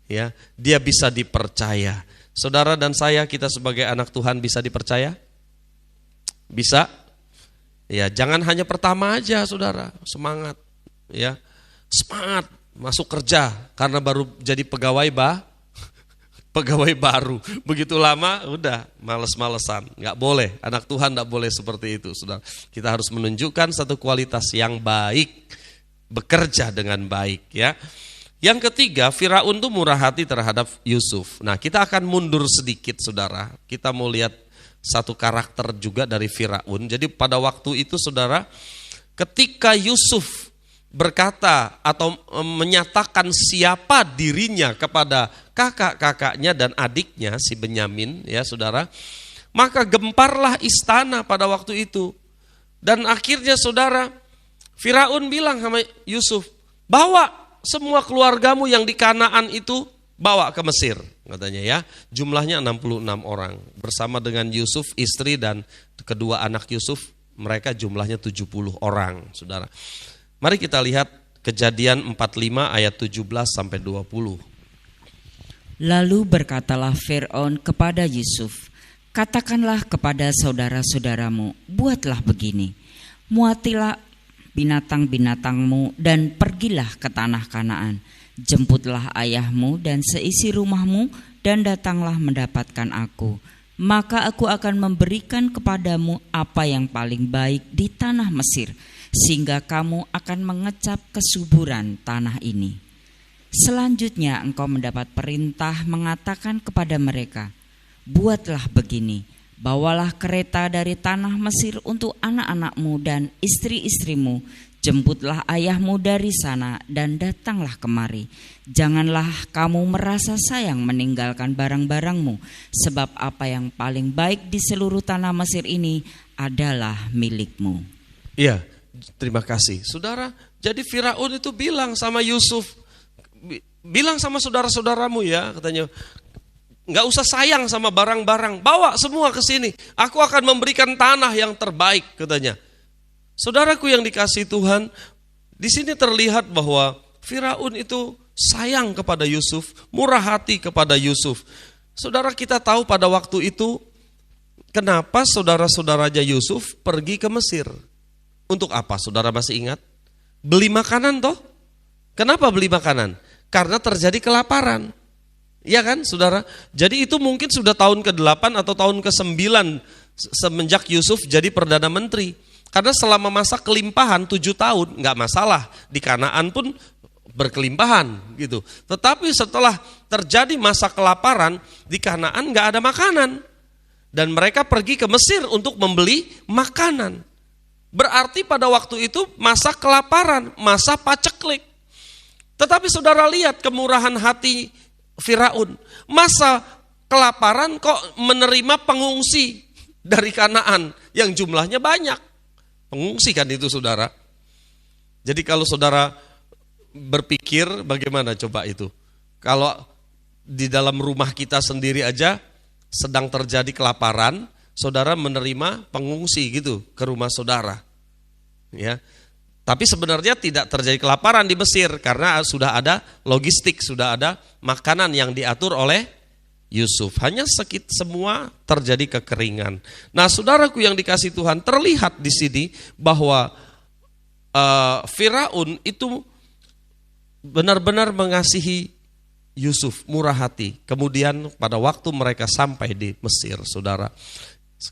Ya, dia bisa dipercaya. Saudara dan saya, kita sebagai anak Tuhan bisa dipercaya? Bisa? Ya, jangan hanya pertama aja saudara, semangat. Ya, semangat masuk kerja karena baru jadi pegawai baru, begitu lama udah males-malesan. Nggak boleh, anak Tuhan nggak boleh seperti itu, saudara. Kita harus menunjukkan satu kualitas yang baik, bekerja dengan baik, ya. Yang ketiga, Firaun tuh murah hati terhadap Yusuf. Nah, kita akan mundur sedikit, saudara. Kita mau lihat satu karakter juga dari Firaun. Jadi pada waktu itu, saudara, ketika Yusuf berkata atau menyatakan siapa dirinya kepada kakak-kakaknya dan adiknya si Benyamin, ya saudara, maka gemparlah istana pada waktu itu. Dan akhirnya saudara, Firaun bilang sama Yusuf, bawa semua keluargamu yang di Kanaan itu, bawa ke Mesir, katanya ya. Jumlahnya 66 orang, bersama dengan Yusuf, istri dan kedua anak Yusuf, mereka jumlahnya 70 orang, saudara. Mari kita lihat Kejadian 45 ayat 17 sampai 20. Lalu berkatalah Fir'aun kepada Yusuf, katakanlah kepada saudara-saudaramu, buatlah begini, muatilah binatang-binatangmu dan pergilah ke tanah Kanaan, jemputlah ayahmu dan seisi rumahmu dan datanglah mendapatkan aku. Maka aku akan memberikan kepadamu apa yang paling baik di tanah Mesir, sehingga kamu akan mengecap kesuburan tanah ini. Selanjutnya engkau mendapat perintah mengatakan kepada mereka, buatlah begini, bawalah kereta dari tanah Mesir untuk anak-anakmu dan istri-istrimu, jemputlah ayahmu dari sana dan datanglah kemari. Janganlah kamu merasa sayang meninggalkan barang-barangmu, sebab apa yang paling baik di seluruh tanah Mesir ini adalah milikmu. Iya, terima kasih. Saudara, jadi Firaun itu bilang sama Yusuf, bilang sama saudara-saudaramu ya, katanya, nggak usah sayang sama barang-barang, bawa semua ke sini. Aku akan memberikan tanah yang terbaik, katanya. Saudaraku yang dikasihi Tuhan, di sini terlihat bahwa Firaun itu sayang kepada Yusuf, murah hati kepada Yusuf. Saudara, kita tahu pada waktu itu kenapa saudara-saudaranya Yusuf pergi ke Mesir. Untuk apa? Saudara masih ingat? Beli makanan toh? Kenapa beli makanan? Karena terjadi kelaparan. Iya kan, saudara? Jadi itu mungkin sudah tahun ke-8 atau tahun ke-9 semenjak Yusuf jadi Perdana Menteri. Karena selama masa kelimpahan 7 tahun, nggak masalah. Di Kanaan pun berkelimpahan gitu. Tetapi setelah terjadi masa kelaparan, di Kanaan nggak ada makanan. Dan mereka pergi ke Mesir untuk membeli makanan. Berarti pada waktu itu masa kelaparan, masa paceklik. Tetapi saudara lihat kemurahan hati Firaun. Masa kelaparan kok menerima pengungsi dari Kanaan yang jumlahnya banyak. Pengungsi kan itu saudara. Jadi kalau saudara berpikir bagaimana coba itu. Kalau di dalam rumah kita sendiri aja sedang terjadi kelaparan, saudara menerima pengungsi gitu ke rumah saudara. Ya. Tapi sebenarnya tidak terjadi kelaparan di Mesir karena sudah ada logistik, sudah ada makanan yang diatur oleh Yusuf. Hanya semua terjadi kekeringan. Nah, saudaraku yang dikasihi Tuhan, terlihat di sini bahwa Firaun itu benar-benar mengasihi Yusuf, murah hati. Kemudian pada waktu mereka sampai di Mesir, saudara,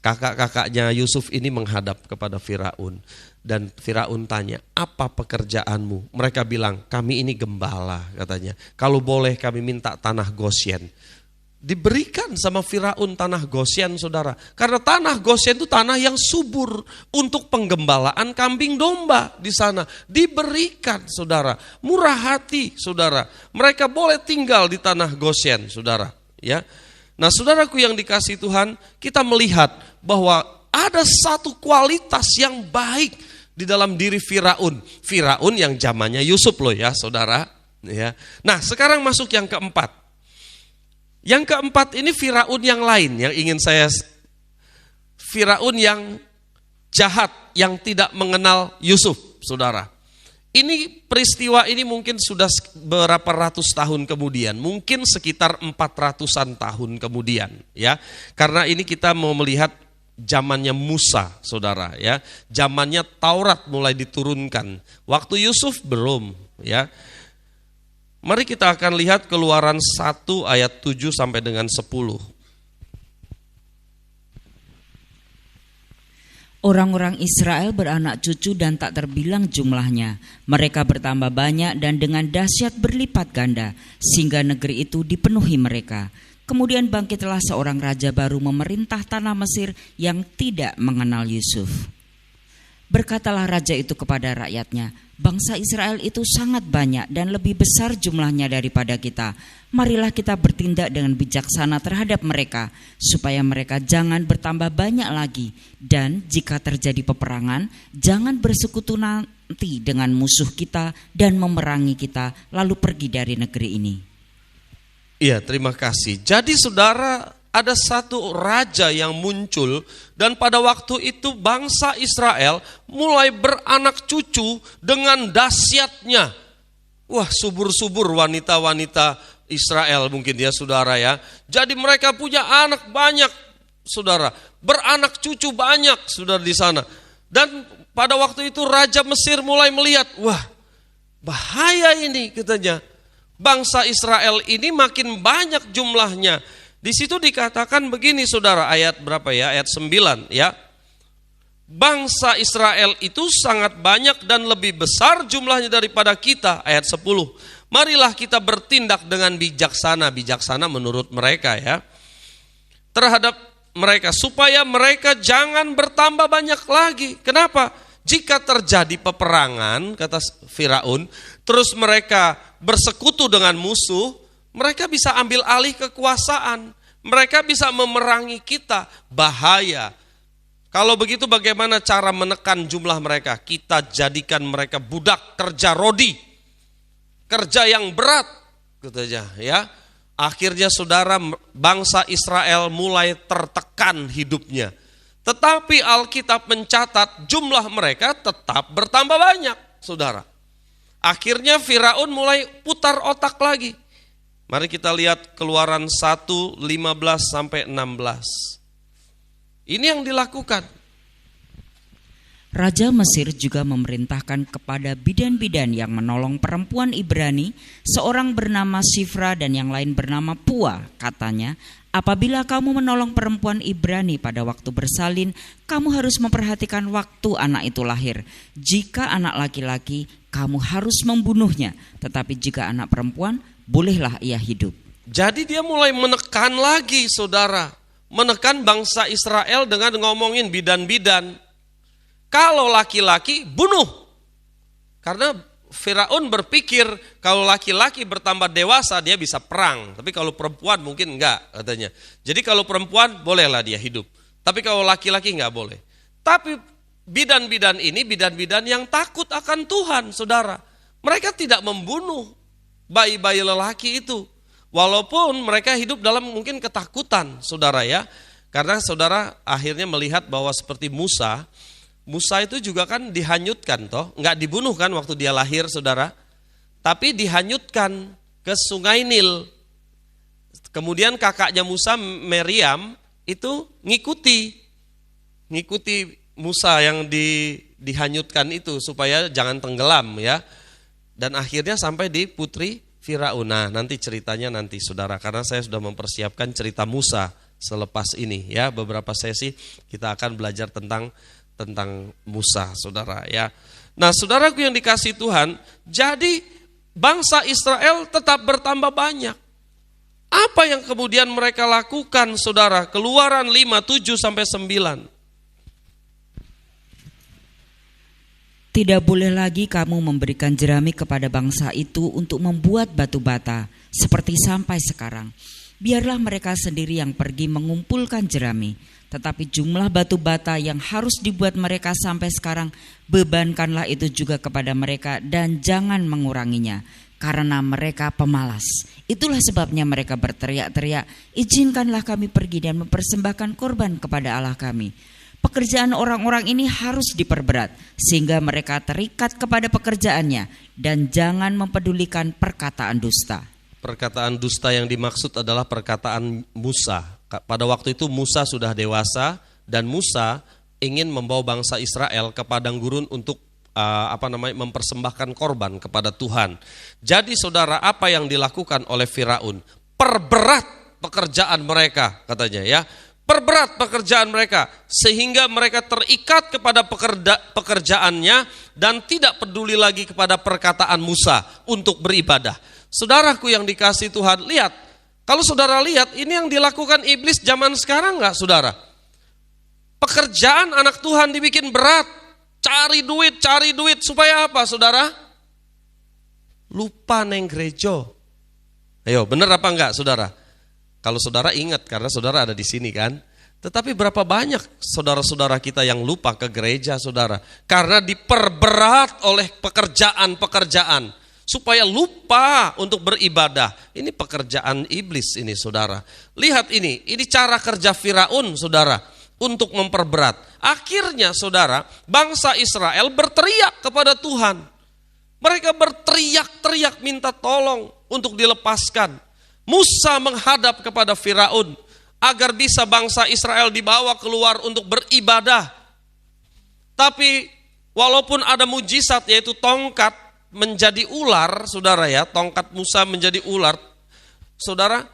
kakak-kakaknya Yusuf ini menghadap kepada Firaun. Dan Firaun tanya, apa pekerjaanmu? Mereka bilang, kami ini gembala katanya. Kalau boleh kami minta tanah Gosyen. Diberikan sama Firaun tanah Gosyen, saudara. Karena tanah Gosyen itu tanah yang subur untuk penggembalaan kambing domba di sana. Diberikan, saudara. Murah hati, saudara. Mereka boleh tinggal di tanah Gosyen, saudara. Ya. Nah, saudaraku yang dikasihi Tuhan, kita melihat bahwa ada satu kualitas yang baik di dalam diri Firaun. Firaun yang zamannya Yusuf loh ya, saudara. Ya. Nah, sekarang masuk yang keempat. Yang keempat ini Firaun yang lain yang ingin saya, Firaun yang jahat, yang tidak mengenal Yusuf, saudara. Ini peristiwa ini mungkin sudah berapa ratus tahun kemudian, mungkin sekitar 400-an tahun kemudian, ya. Karena ini kita mau melihat zamannya Musa, saudara, ya. Zamannya Taurat mulai diturunkan. Waktu Yusuf belum, ya. Mari kita akan lihat Keluaran 1 ayat 7 sampai dengan 10. Orang-orang Israel beranak cucu dan tak terbilang jumlahnya. Mereka bertambah banyak dan dengan dahsyat berlipat ganda, sehingga negeri itu dipenuhi mereka. Kemudian bangkitlah seorang raja baru memerintah tanah Mesir yang tidak mengenal Yusuf. Berkatalah raja itu kepada rakyatnya, bangsa Israel itu sangat banyak dan lebih besar jumlahnya daripada kita. Marilah kita bertindak dengan bijaksana terhadap mereka, supaya mereka jangan bertambah banyak lagi. Dan jika terjadi peperangan, jangan bersekutu nanti dengan musuh kita dan memerangi kita, lalu pergi dari negeri ini. Iya, terima kasih. Jadi saudara, ada satu raja yang muncul dan pada waktu itu bangsa Israel mulai beranak cucu dengan dahsyatnya. Wah, subur-subur wanita-wanita Israel mungkin ya saudara ya. Jadi mereka punya anak banyak saudara, beranak cucu banyak saudara di sana. Dan pada waktu itu Raja Mesir mulai melihat, wah bahaya ini katanya. Bangsa Israel ini makin banyak jumlahnya. Di situ dikatakan begini saudara, ayat berapa ya? Ayat 9 ya. Bangsa Israel itu sangat banyak dan lebih besar jumlahnya daripada kita. Ayat 10. Marilah kita bertindak dengan bijaksana. Bijaksana menurut mereka ya. Terhadap mereka. Supaya mereka jangan bertambah banyak lagi. Kenapa? Jika terjadi peperangan, kata Firaun, terus mereka bersekutu dengan musuh, mereka bisa ambil alih kekuasaan. Mereka bisa memerangi kita. Bahaya. Kalau begitu bagaimana cara menekan jumlah mereka? Kita jadikan mereka budak kerja rodi. Kerja yang berat. Gitu aja, ya. Akhirnya saudara, bangsa Israel mulai tertekan hidupnya. Tetapi Alkitab mencatat jumlah mereka tetap bertambah banyak, saudara. Akhirnya Firaun mulai putar otak lagi. Mari kita lihat Keluaran 1, 15 sampai 16. Ini yang dilakukan. Raja Mesir juga memerintahkan kepada bidan-bidan yang menolong perempuan Ibrani, seorang bernama Sifra dan yang lain bernama Pua. Katanya, apabila kamu menolong perempuan Ibrani pada waktu bersalin, kamu harus memperhatikan waktu anak itu lahir. Jika anak laki-laki, kamu harus membunuhnya. Tetapi jika anak perempuan, bolehlah ia hidup. Jadi dia mulai menekan lagi, saudara. Menekan bangsa Israel dengan ngomongin bidan-bidan. Kalau laki-laki, bunuh. Karena Firaun berpikir kalau laki-laki bertambah dewasa dia bisa perang. Tapi kalau perempuan mungkin enggak katanya. Jadi kalau perempuan bolehlah dia hidup. Tapi kalau laki-laki enggak boleh. Tapi bidan-bidan ini bidan-bidan yang takut akan Tuhan, saudara. Mereka tidak membunuh bayi-bayi lelaki itu. Walaupun mereka hidup dalam mungkin ketakutan, saudara ya. Karena saudara akhirnya melihat bahwa seperti Musa itu juga kan dihanyutkan toh, enggak dibunuh kan waktu dia lahir, saudara. Tapi dihanyutkan ke Sungai Nil. Kemudian kakaknya Musa, Meriam, itu ngikuti Musa yang dihanyutkan itu supaya jangan tenggelam ya. Dan akhirnya sampai di putri Firaun. Nah, nanti ceritanya nanti, saudara, karena saya sudah mempersiapkan cerita Musa selepas ini ya. Beberapa sesi kita akan belajar tentang Musa, saudara ya. Nah, saudaraku yang dikasihi Tuhan, jadi bangsa Israel tetap bertambah banyak. Apa yang kemudian mereka lakukan, saudara? Keluaran 5, 7 sampai 9. Tidak boleh lagi kamu memberikan jerami kepada bangsa itu untuk membuat batu bata, seperti sampai sekarang. Biarlah mereka sendiri yang pergi mengumpulkan jerami. Tetapi jumlah batu bata yang harus dibuat mereka sampai sekarang, bebankanlah itu juga kepada mereka dan jangan menguranginya. Karena mereka pemalas. Itulah sebabnya mereka berteriak-teriak, izinkanlah kami pergi dan mempersembahkan korban kepada Allah kami. Pekerjaan orang-orang ini harus diperberat sehingga mereka terikat kepada pekerjaannya dan jangan mempedulikan perkataan dusta. Perkataan dusta yang dimaksud adalah perkataan Musa. Pada waktu itu Musa sudah dewasa dan Musa ingin membawa bangsa Israel ke padang gurun untuk mempersembahkan korban kepada Tuhan. Jadi saudara, apa yang dilakukan oleh Firaun? Perberat pekerjaan mereka katanya ya. Perberat pekerjaan mereka sehingga mereka terikat kepada pekerjaannya dan tidak peduli lagi kepada perkataan Musa untuk beribadah. Saudaraku yang dikasihi Tuhan, lihat, kalau saudara lihat ini yang dilakukan iblis zaman sekarang enggak, saudara? Pekerjaan anak Tuhan dibikin berat, cari duit supaya apa, saudara? Lupa neng gereja. Ayo, bener apa enggak, saudara? Kalau saudara ingat, karena saudara ada di sini kan. Tetapi berapa banyak saudara-saudara kita yang lupa ke gereja, saudara. Karena diperberat oleh pekerjaan-pekerjaan. Supaya lupa untuk beribadah. Ini pekerjaan iblis ini, saudara. Lihat ini cara kerja Firaun, saudara. Untuk memperberat. Akhirnya, saudara, bangsa Israel berteriak kepada Tuhan. Mereka berteriak-teriak minta tolong untuk dilepaskan. Musa menghadap kepada Firaun agar bisa bangsa Israel dibawa keluar untuk beribadah. Tapi walaupun ada mujizat yaitu tongkat menjadi ular, saudara ya, tongkat Musa menjadi ular, saudara,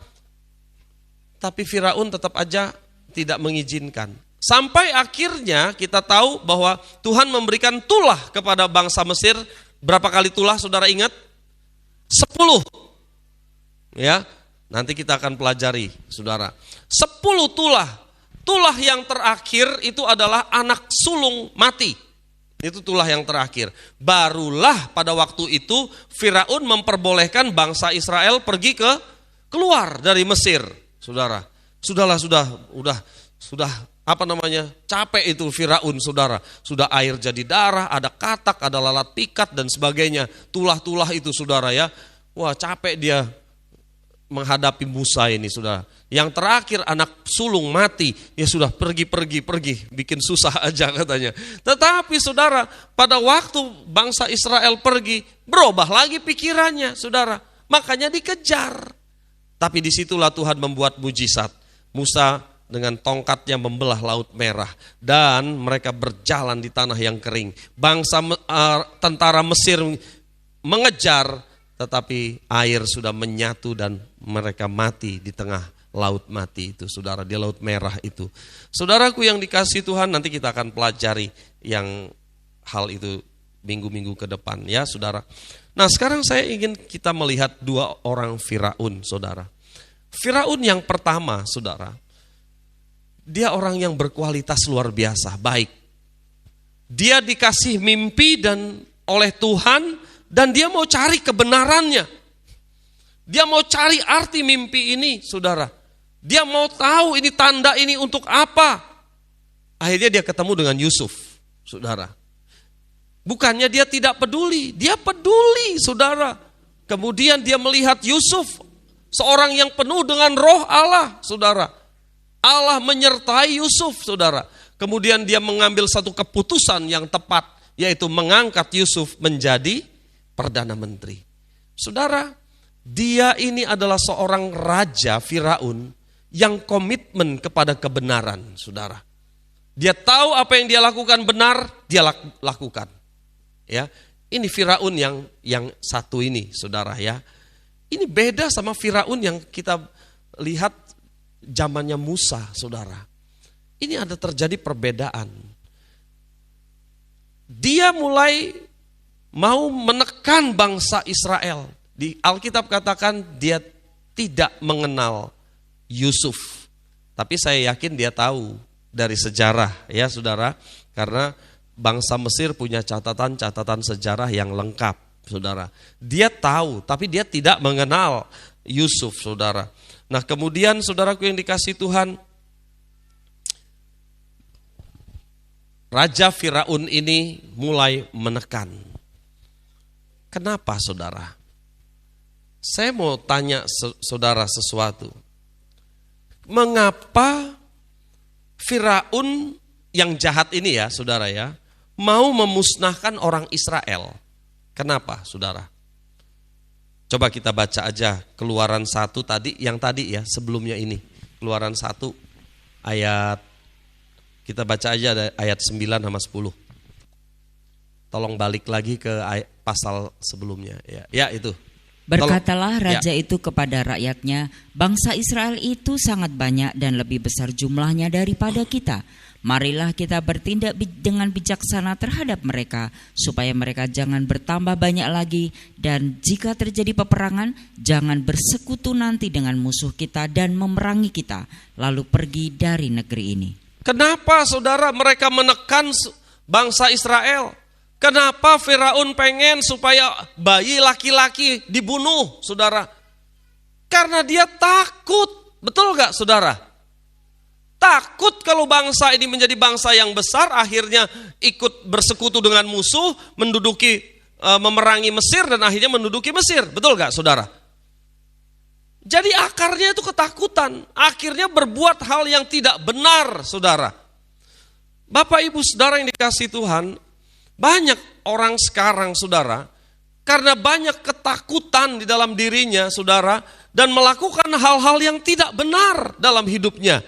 tapi Firaun tetap aja tidak mengizinkan. Sampai akhirnya kita tahu bahwa Tuhan memberikan tulah kepada bangsa Mesir. Berapa kali tulah, saudara ingat? 10. Ya. Nanti kita akan pelajari, saudara. 10 tulah. Tulah yang terakhir itu adalah anak sulung mati. Itu tulah yang terakhir. Barulah pada waktu itu Firaun memperbolehkan bangsa Israel pergi keluar dari Mesir, saudara. Sudah capek itu Firaun, saudara. Sudah air jadi darah, ada katak, ada lalat pikat dan sebagainya. Tulah-tulah itu, saudara ya. Wah, capek dia menghadapi Musa ini, saudara. Yang terakhir anak sulung mati, ya sudah pergi, bikin susah aja katanya. Tetapi saudara, pada waktu bangsa Israel pergi, berubah lagi pikirannya, saudara. Makanya dikejar. Tapi disitulah Tuhan membuat mujizat. Musa dengan tongkatnya membelah Laut Merah dan mereka berjalan di tanah yang kering. Tentara Mesir mengejar, tetapi air sudah menyatu dan mereka mati di tengah laut mati itu, saudara, di Laut Merah itu. Saudaraku yang dikasihi Tuhan, nanti kita akan pelajari yang hal itu minggu-minggu ke depan ya, saudara. Nah, sekarang saya ingin kita melihat dua orang Firaun, saudara. Firaun yang pertama, saudara, dia orang yang berkualitas luar biasa, baik. Dia dikasih mimpi dan oleh Tuhan dan dia mau cari kebenarannya. Dia mau cari arti mimpi ini, saudara. Dia mau tahu ini tanda ini untuk apa. Akhirnya dia ketemu dengan Yusuf, saudara. Bukannya dia tidak peduli, dia peduli, saudara. Kemudian dia melihat Yusuf, seorang yang penuh dengan roh Allah, saudara. Allah menyertai Yusuf, saudara. Kemudian dia mengambil satu keputusan yang tepat, yaitu mengangkat Yusuf menjadi Perdana Menteri. Saudara, dia ini adalah seorang raja Firaun yang komitmen kepada kebenaran, saudara. Dia tahu apa yang dia lakukan benar, dia lakukan. Ya, ini Firaun yang satu ini, saudara ya. Ini beda sama Firaun yang kita lihat zamannya Musa, saudara. Ini ada terjadi perbedaan. Dia mulai mau menekan bangsa Israel. Di Alkitab katakan dia tidak mengenal Yusuf. Tapi saya yakin dia tahu dari sejarah ya, saudara. Karena bangsa Mesir punya catatan-catatan sejarah yang lengkap, saudara. Dia tahu, tapi dia tidak mengenal Yusuf, saudara. Nah, kemudian saudaraku yang dikasihi Tuhan, Raja Firaun ini mulai menekan. Kenapa, saudara? Saya mau tanya saudara sesuatu. Mengapa Firaun yang jahat ini ya, saudara ya, mau memusnahkan orang Israel? Kenapa, saudara? Coba kita baca aja Keluaran 1 tadi, yang tadi ya, sebelumnya ini. Keluaran 1 ayat, kita baca aja ayat 9 sama 10. Tolong balik lagi ke pasal sebelumnya. Ya itu. Berkatalah raja itu kepada rakyatnya, bangsa Israel itu sangat banyak dan lebih besar jumlahnya daripada kita. Marilah kita bertindak dengan bijaksana terhadap mereka, supaya mereka jangan bertambah banyak lagi, dan jika terjadi peperangan, jangan bersekutu nanti dengan musuh kita dan memerangi kita, lalu pergi dari negeri ini. Kenapa, saudara, mereka menekan bangsa Israel? Kenapa Firaun pengen supaya bayi laki-laki dibunuh, saudara? Karena dia takut, betul gak, saudara? Takut kalau bangsa ini menjadi bangsa yang besar, akhirnya ikut bersekutu dengan musuh, memerangi Mesir dan akhirnya menduduki Mesir. Betul gak, saudara? Jadi akarnya itu ketakutan, akhirnya berbuat hal yang tidak benar, saudara. Bapak ibu saudara yang dikasihi Tuhan, banyak orang sekarang, saudara, karena banyak ketakutan di dalam dirinya, saudara, dan melakukan hal-hal yang tidak benar dalam hidupnya.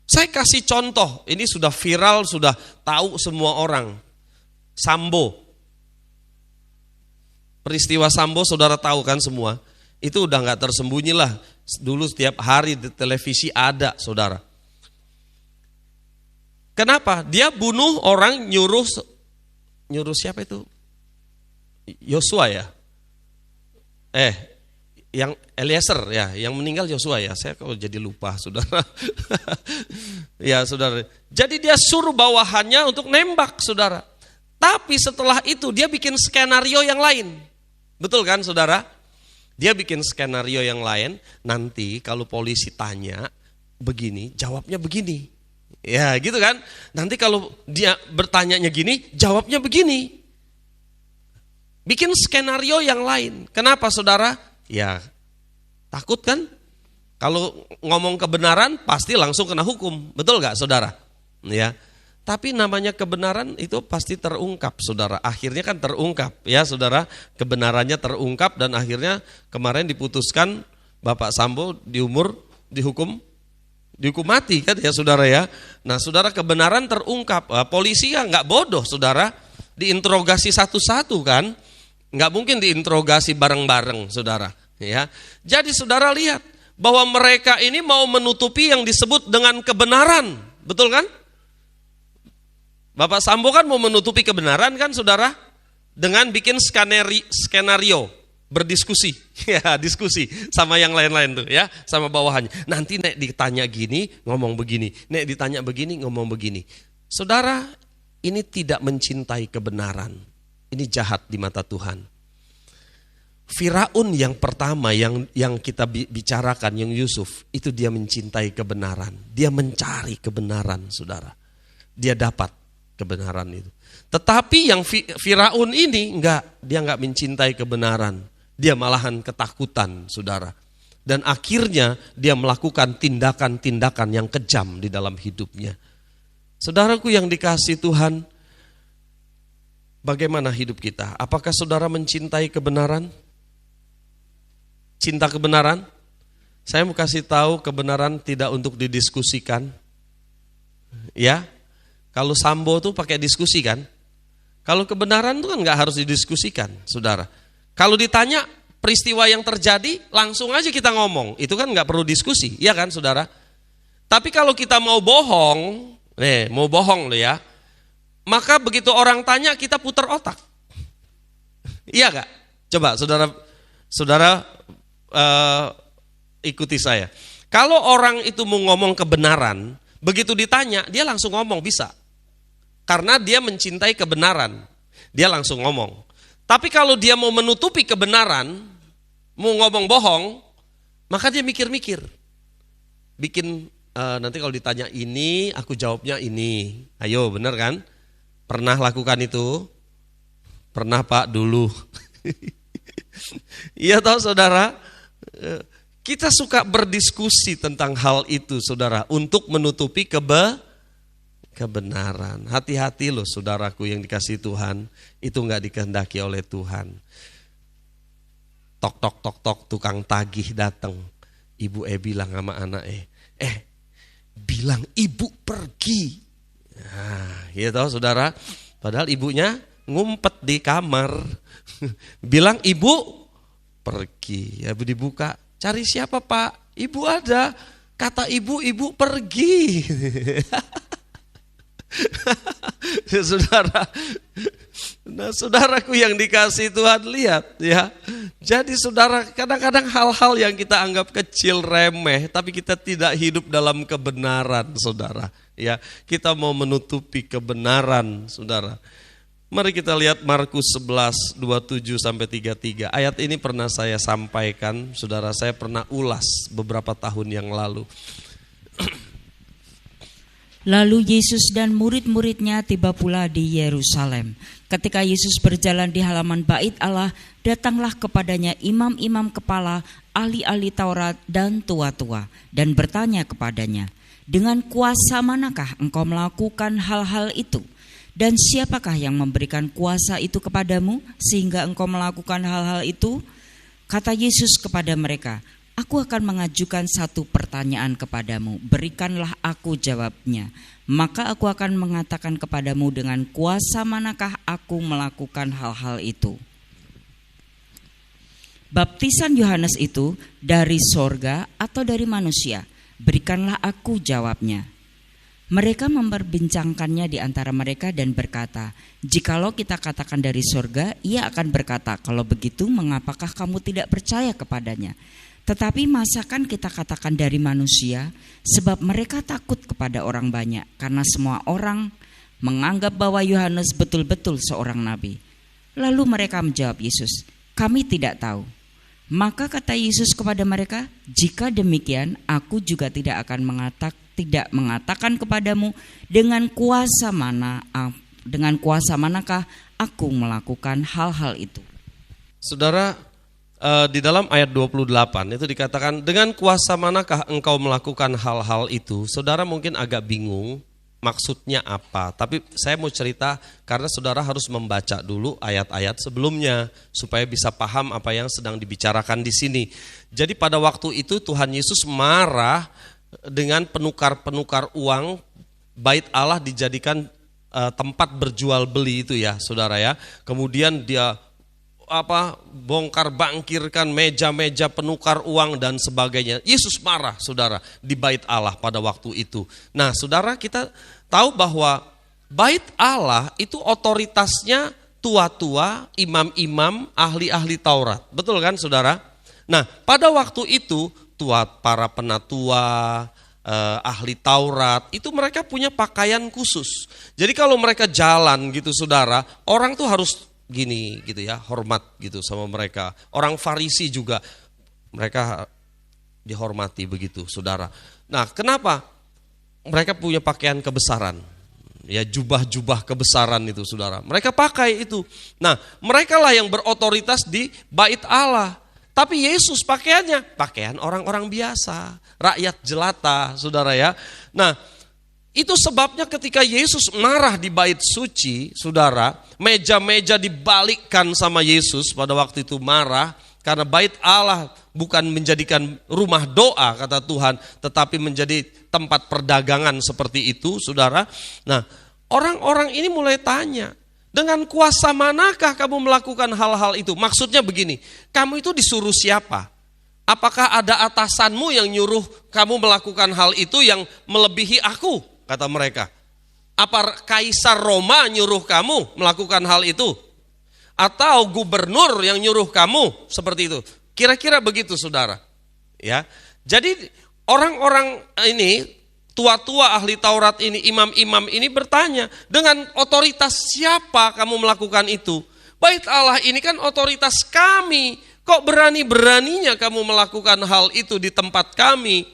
Saya kasih contoh, ini sudah viral, sudah tahu semua orang. Sambo. Peristiwa Sambo saudara tahu kan semua. Itu udah gak tersembunyi lah. Dulu setiap hari di televisi ada, saudara. Kenapa? Dia bunuh orang, nyuruh siapa itu? Yosua ya? Yang Eliezer ya, yang meninggal Yosua ya. Saya kalau jadi lupa, saudara. Ya, saudara. Jadi dia suruh bawahannya untuk nembak, saudara. Tapi setelah itu dia bikin skenario yang lain. Betul kan, saudara? Dia bikin skenario yang lain. Nanti kalau polisi tanya begini, jawabnya begini. Ya, gitu kan? Nanti kalau dia bertanyanya gini, jawabnya begini. Bikin skenario yang lain. Kenapa, saudara? Ya, takut kan? Kalau ngomong kebenaran pasti langsung kena hukum. Betul gak, saudara? Ya. Tapi namanya kebenaran itu pasti terungkap, saudara. Akhirnya kan terungkap ya, saudara. Kebenarannya terungkap dan akhirnya kemarin diputuskan Bapak Sambo dihukum mati kan ya saudara ya. Nah saudara, kebenaran terungkap. Polisi ya nggak bodoh saudara, diinterogasi satu-satu kan, nggak mungkin diinterogasi bareng-bareng saudara ya. Jadi saudara lihat bahwa mereka ini mau menutupi yang disebut dengan kebenaran, betul kan? Bapak Sambo kan mau menutupi kebenaran kan saudara, dengan bikin skenario, berdiskusi, ya diskusi sama yang lain-lain tuh ya, sama bawahannya. Nanti nek ditanya gini ngomong begini, nek ditanya begini ngomong begini. Saudara, ini tidak mencintai kebenaran. Ini jahat di mata Tuhan. Firaun yang pertama yang kita bicarakan, yang Yusuf, itu dia mencintai kebenaran. Dia mencari kebenaran, saudara. Dia dapat kebenaran itu. Tetapi yang Firaun ini dia enggak mencintai kebenaran. Dia malahan ketakutan, saudara. Dan akhirnya dia melakukan tindakan-tindakan yang kejam di dalam hidupnya. Saudaraku yang dikasihi Tuhan, bagaimana hidup kita? Apakah saudara mencintai kebenaran? Cinta kebenaran? Saya mau kasih tahu, kebenaran tidak untuk didiskusikan. Ya, kalau Sambo tuh pakai diskusi kan? Kalau kebenaran tuh kan nggak harus didiskusikan, saudara. Kalau ditanya peristiwa yang terjadi, langsung aja kita ngomong. Itu kan nggak perlu diskusi, iya kan saudara? Tapi kalau kita mau bohong, mau bohong loh ya, maka begitu orang tanya kita putar otak. Iya gak? Coba saudara ikuti saya. Kalau orang itu mau ngomong kebenaran, begitu ditanya dia langsung ngomong, bisa. Karena dia mencintai kebenaran, dia langsung ngomong. Tapi kalau dia mau menutupi kebenaran, mau ngomong bohong, maka dia mikir-mikir. Bikin nanti kalau ditanya ini, aku jawabnya ini. Ayo, benar kan? Pernah lakukan itu? Pernah Pak dulu. Iya tahu saudara, kita suka berdiskusi tentang hal itu saudara, untuk menutupi kebenaran. Hati-hati loh saudaraku yang dikasihi Tuhan, itu enggak dikehendaki oleh Tuhan. Tok tok tok tok, tukang tagih datang. Ibu bilang sama anak bilang ibu pergi. Nah, gitu saudara. Padahal ibunya ngumpet di kamar. Bilang ibu pergi. Ya dibuka, cari siapa Pak? Ibu ada. Kata ibu pergi. Saudara, nah saudaraku yang dikasihi Tuhan, lihat ya. Jadi saudara, kadang-kadang hal-hal yang kita anggap kecil, remeh, tapi kita tidak hidup dalam kebenaran, saudara. Ya, kita mau menutupi kebenaran, saudara. Mari kita lihat Markus 11, 27 sampai 33. Ayat ini pernah saya sampaikan, saudara, saya pernah ulas beberapa tahun yang lalu. Lalu Yesus dan murid-muridnya tiba pula di Yerusalem. Ketika Yesus berjalan di halaman bait Allah, datanglah kepadanya imam-imam kepala, ahli-ahli Taurat dan tua-tua, dan bertanya kepadanya, dengan kuasa manakah engkau melakukan hal-hal itu? Dan siapakah yang memberikan kuasa itu kepadamu, sehingga engkau melakukan hal-hal itu? Kata Yesus kepada mereka, aku akan mengajukan satu pertanyaan kepadamu, berikanlah aku jawabnya. Maka aku akan mengatakan kepadamu dengan kuasa manakah aku melakukan hal-hal itu. Baptisan Yohanes itu dari sorga atau dari manusia? Berikanlah aku jawabnya. Mereka memperbincangkannya di antara mereka dan berkata, jikalau kita katakan dari sorga, ia akan berkata, kalau begitu mengapakah kamu tidak percaya kepadanya? Tetapi masakan kita katakan dari manusia, sebab mereka takut kepada orang banyak, karena semua orang menganggap bahwa Yohanes betul-betul seorang nabi. Lalu mereka menjawab Yesus, kami tidak tahu. Maka kata Yesus kepada mereka, jika demikian aku juga tidak akan mengatakan kepadamu dengan kuasa manakah aku melakukan hal-hal itu. Saudara, di dalam ayat 28 itu dikatakan, dengan kuasa manakah engkau melakukan hal-hal itu? Saudara mungkin agak bingung, maksudnya apa. Tapi saya mau cerita karena saudara harus membaca dulu ayat-ayat sebelumnya supaya bisa paham apa yang sedang dibicarakan di sini. Jadi pada waktu itu Tuhan Yesus marah dengan penukar-penukar uang. Bait Allah dijadikan tempat berjual beli itu ya, saudara ya. Kemudian dia bongkar bangkirkan meja-meja penukar uang dan sebagainya. Yesus marah, saudara, di bait Allah pada waktu itu. Nah, saudara, kita tahu bahwa bait Allah itu otoritasnya tua-tua, imam-imam, ahli-ahli Taurat. Betul kan, saudara? Nah, pada waktu itu para penatua, ahli Taurat, itu mereka punya pakaian khusus. Jadi kalau mereka jalan gitu, saudara, orang tuh harus gini gitu ya, hormat gitu sama mereka. Orang Farisi juga mereka dihormati begitu, saudara. Nah, kenapa? Mereka punya pakaian kebesaran. Ya, jubah-jubah kebesaran itu, saudara. Mereka pakai itu. Nah, mereka lah yang berotoritas di bait Allah. Tapi Yesus pakaiannya pakaian orang-orang biasa, rakyat jelata, saudara ya. Nah, itu sebabnya ketika Yesus marah di bait suci, saudara, meja-meja dibalikkan sama Yesus pada waktu itu marah. Karena bait Allah bukan menjadikan rumah doa, kata Tuhan, tetapi menjadi tempat perdagangan seperti itu, saudara. Nah, orang-orang ini mulai tanya, dengan kuasa manakah kamu melakukan hal-hal itu? Maksudnya begini, kamu itu disuruh siapa? Apakah ada atasanmu yang nyuruh kamu melakukan hal itu yang melebihi aku? Kata mereka. Apa Kaisar Roma nyuruh kamu melakukan hal itu? Atau gubernur yang nyuruh kamu seperti itu? Kira-kira begitu, saudara. Ya. Jadi orang-orang ini, tua-tua ahli Taurat ini, imam-imam ini bertanya, dengan otoritas siapa kamu melakukan itu? Bait Allah ini kan otoritas kami. Kok berani-beraninya kamu melakukan hal itu di tempat kami?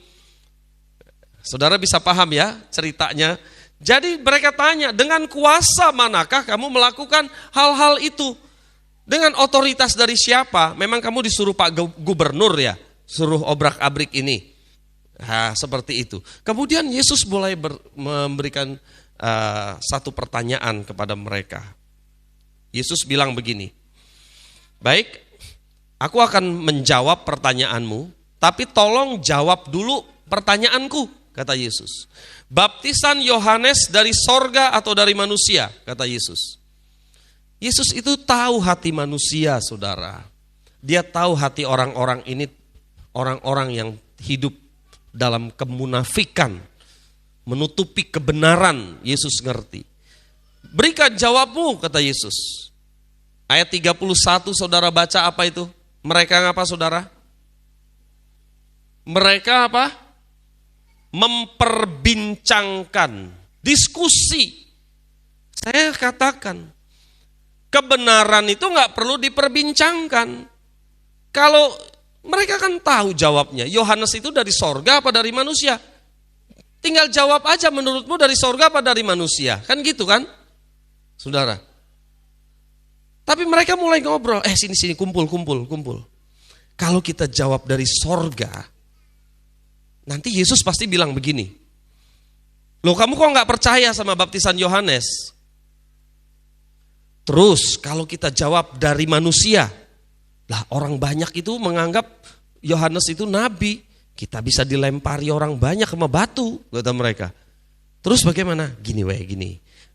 Saudara bisa paham ya ceritanya? Jadi mereka tanya, dengan kuasa manakah kamu melakukan hal-hal itu? Dengan otoritas dari siapa? Memang kamu disuruh Pak Gubernur ya, suruh obrak-abrik ini. Nah, seperti itu. Kemudian Yesus mulai memberikan satu pertanyaan kepada mereka. Yesus bilang begini, baik, aku akan menjawab pertanyaanmu, tapi tolong jawab dulu pertanyaanku, kata Yesus. Baptisan Yohanes dari sorga atau dari manusia, kata Yesus. Yesus itu tahu hati manusia, saudara. Dia tahu hati orang-orang ini, orang-orang yang hidup dalam kemunafikan, menutupi kebenaran. Yesus ngerti. Berikan jawabmu, kata Yesus. Ayat 31 saudara baca apa itu? Mereka apa, saudara? Mereka apa? Memperbincangkan, diskusi. Saya katakan, kebenaran itu gak perlu diperbincangkan. Kalau mereka kan tahu jawabnya, Yohanes itu dari sorga apa dari manusia? Tinggal jawab aja, menurutmu dari sorga apa dari manusia? Kan gitu kan, saudara? Tapi mereka mulai ngobrol, sini kumpul. Kalau kita jawab dari sorga, nanti Yesus pasti bilang begini, loh kamu kok gak percaya sama baptisan Yohanes? Terus kalau kita jawab dari manusia, lah orang banyak itu menganggap Yohanes itu nabi, kita bisa dilempari orang banyak sama batu, kata mereka. Terus bagaimana? Gini,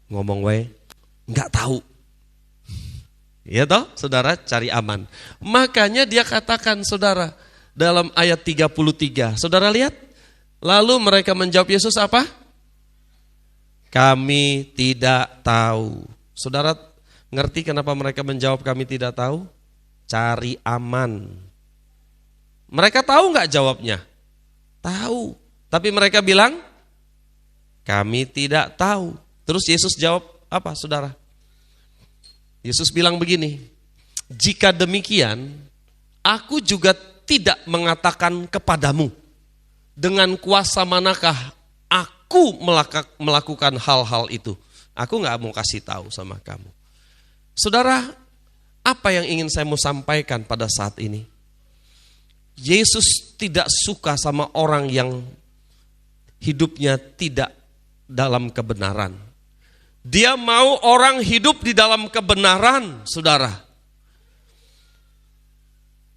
ngomong nggak tahu. Ya toh, saudara, cari aman. Makanya dia katakan, saudara, dalam ayat 33, saudara lihat, lalu mereka menjawab Yesus apa? Kami tidak tahu. Saudara ngerti kenapa mereka menjawab kami tidak tahu? Cari aman. Mereka tahu nggak jawabnya? Tahu. Tapi mereka bilang, kami tidak tahu. Terus Yesus jawab apa, saudara? Yesus bilang begini, jika demikian, aku juga tidak mengatakan kepadamu, dengan kuasa manakah aku melakukan hal-hal itu. Aku nggak mau kasih tahu sama kamu. Saudara, apa yang ingin saya mau sampaikan pada saat ini? Yesus tidak suka sama orang yang hidupnya tidak dalam kebenaran. Dia mau orang hidup di dalam kebenaran, saudara.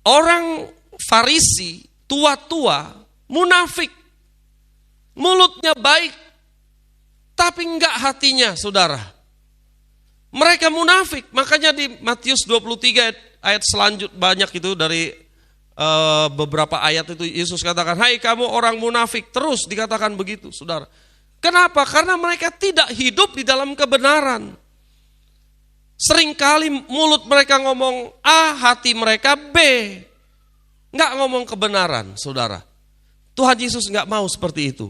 Orang Farisi, tua-tua, munafik. Mulutnya baik, tapi enggak hatinya, saudara. Mereka munafik, makanya di Matius 23 ayat selanjutnya banyak itu dari beberapa ayat itu Yesus katakan, hai kamu orang munafik, terus dikatakan begitu, saudara. Kenapa? Karena mereka tidak hidup di dalam kebenaran. Seringkali mulut mereka ngomong A, hati mereka B. Enggak ngomong kebenaran, saudara. Tuhan Yesus enggak mau seperti itu.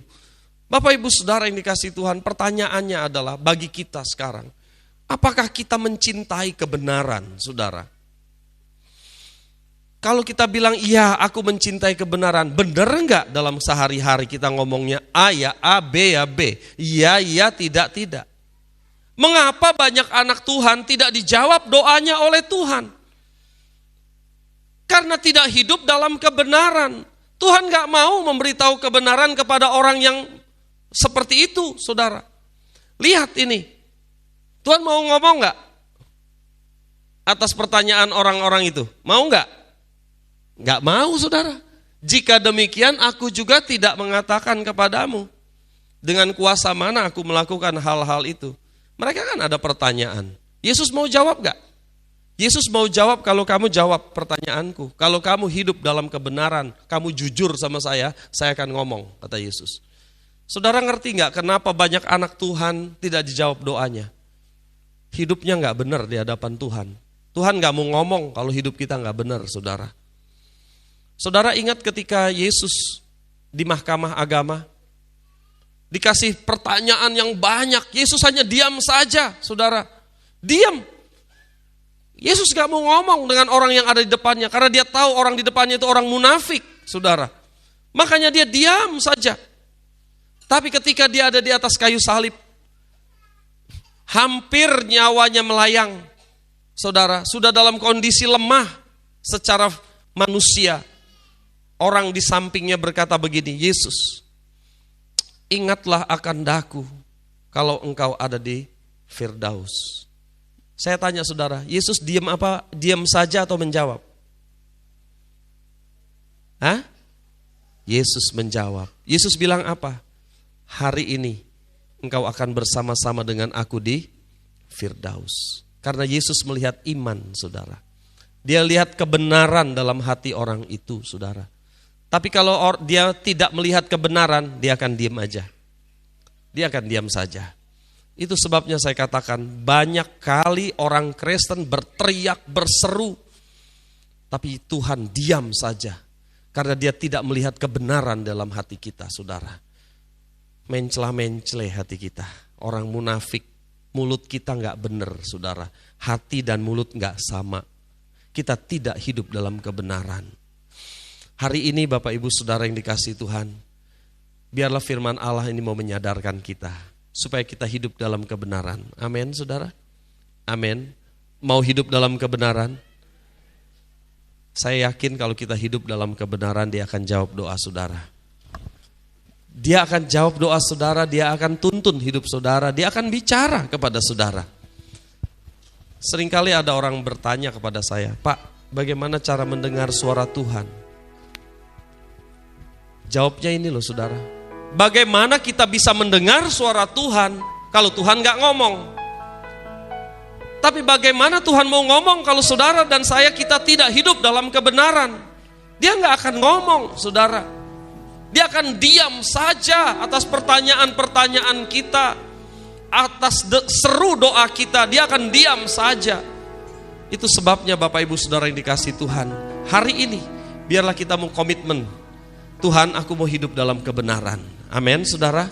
Bapak Ibu Saudara yang dikasihi Tuhan, pertanyaannya adalah bagi kita sekarang, apakah kita mencintai kebenaran, saudara? Kalau kita bilang, iya aku mencintai kebenaran, benar enggak dalam sehari-hari kita ngomongnya A ya A, B ya B, iya iya tidak tidak. Mengapa banyak anak Tuhan tidak dijawab doanya oleh Tuhan? Karena tidak hidup dalam kebenaran. Tuhan enggak mau memberitahu kebenaran kepada orang yang seperti itu, saudara. Lihat ini, Tuhan mau ngomong enggak? Atas pertanyaan orang-orang itu, mau enggak? Enggak mau, saudara. Jika demikian aku juga tidak mengatakan kepadamu, dengan kuasa mana aku melakukan hal-hal itu. Mereka kan ada pertanyaan. Yesus mau jawab enggak? Yesus mau jawab kalau kamu jawab pertanyaanku. Kalau kamu hidup dalam kebenaran, kamu jujur sama saya akan ngomong, kata Yesus. Saudara ngerti enggak kenapa banyak anak Tuhan tidak dijawab doanya? Hidupnya enggak benar di hadapan Tuhan. Tuhan enggak mau ngomong kalau hidup kita enggak benar, saudara. Saudara ingat ketika Yesus di mahkamah agama, dikasih pertanyaan yang banyak, Yesus hanya diam saja, saudara. Diam. Yesus gak mau ngomong dengan orang yang ada di depannya, karena dia tahu orang di depannya itu orang munafik, saudara. Makanya dia diam saja. Tapi ketika dia ada di atas kayu salib, hampir nyawanya melayang, saudara. Sudah dalam kondisi lemah secara manusia. Orang di sampingnya berkata begini, Yesus, ingatlah akan daku kalau engkau ada di Firdaus. Saya tanya saudara, Yesus diam apa? Diam saja atau menjawab? Hah? Yesus menjawab. Yesus bilang apa? Hari ini engkau akan bersama-sama dengan aku di Firdaus. Karena Yesus melihat iman, saudara. Dia lihat kebenaran dalam hati orang itu, saudara. Tapi kalau dia tidak melihat kebenaran, dia akan diam aja. Dia akan diam saja. Itu sebabnya saya katakan banyak kali orang Kristen berteriak, berseru. Tapi Tuhan diam saja. Karena dia tidak melihat kebenaran dalam hati kita, saudara. Mencela-mencele hati kita. Orang munafik, mulut kita gak benar, saudara. Hati dan mulut gak sama. Kita tidak hidup dalam kebenaran. Hari ini Bapak Ibu Saudara yang dikasihi Tuhan, biarlah firman Allah ini mau menyadarkan kita. Supaya kita hidup dalam kebenaran. Amin, saudara? Amin. Mau hidup dalam kebenaran? Saya yakin kalau kita hidup dalam kebenaran, dia akan jawab doa saudara. Dia akan jawab doa saudara, dia akan tuntun hidup saudara, dia akan bicara kepada saudara. Seringkali ada orang bertanya kepada saya, Pak, bagaimana cara mendengar suara Tuhan? Jawabnya ini loh saudara. Bagaimana kita bisa mendengar suara Tuhan kalau Tuhan gak ngomong? Tapi bagaimana Tuhan mau ngomong kalau saudara dan saya kita tidak hidup dalam kebenaran? Dia gak akan ngomong, saudara. Dia akan diam saja atas pertanyaan-pertanyaan kita, atas seru doa kita, dia akan diam saja. Itu sebabnya Bapak Ibu Saudara yang dikasihi Tuhan, hari ini biarlah kita mau komitmen, Tuhan aku mau hidup dalam kebenaran. Amin, saudara.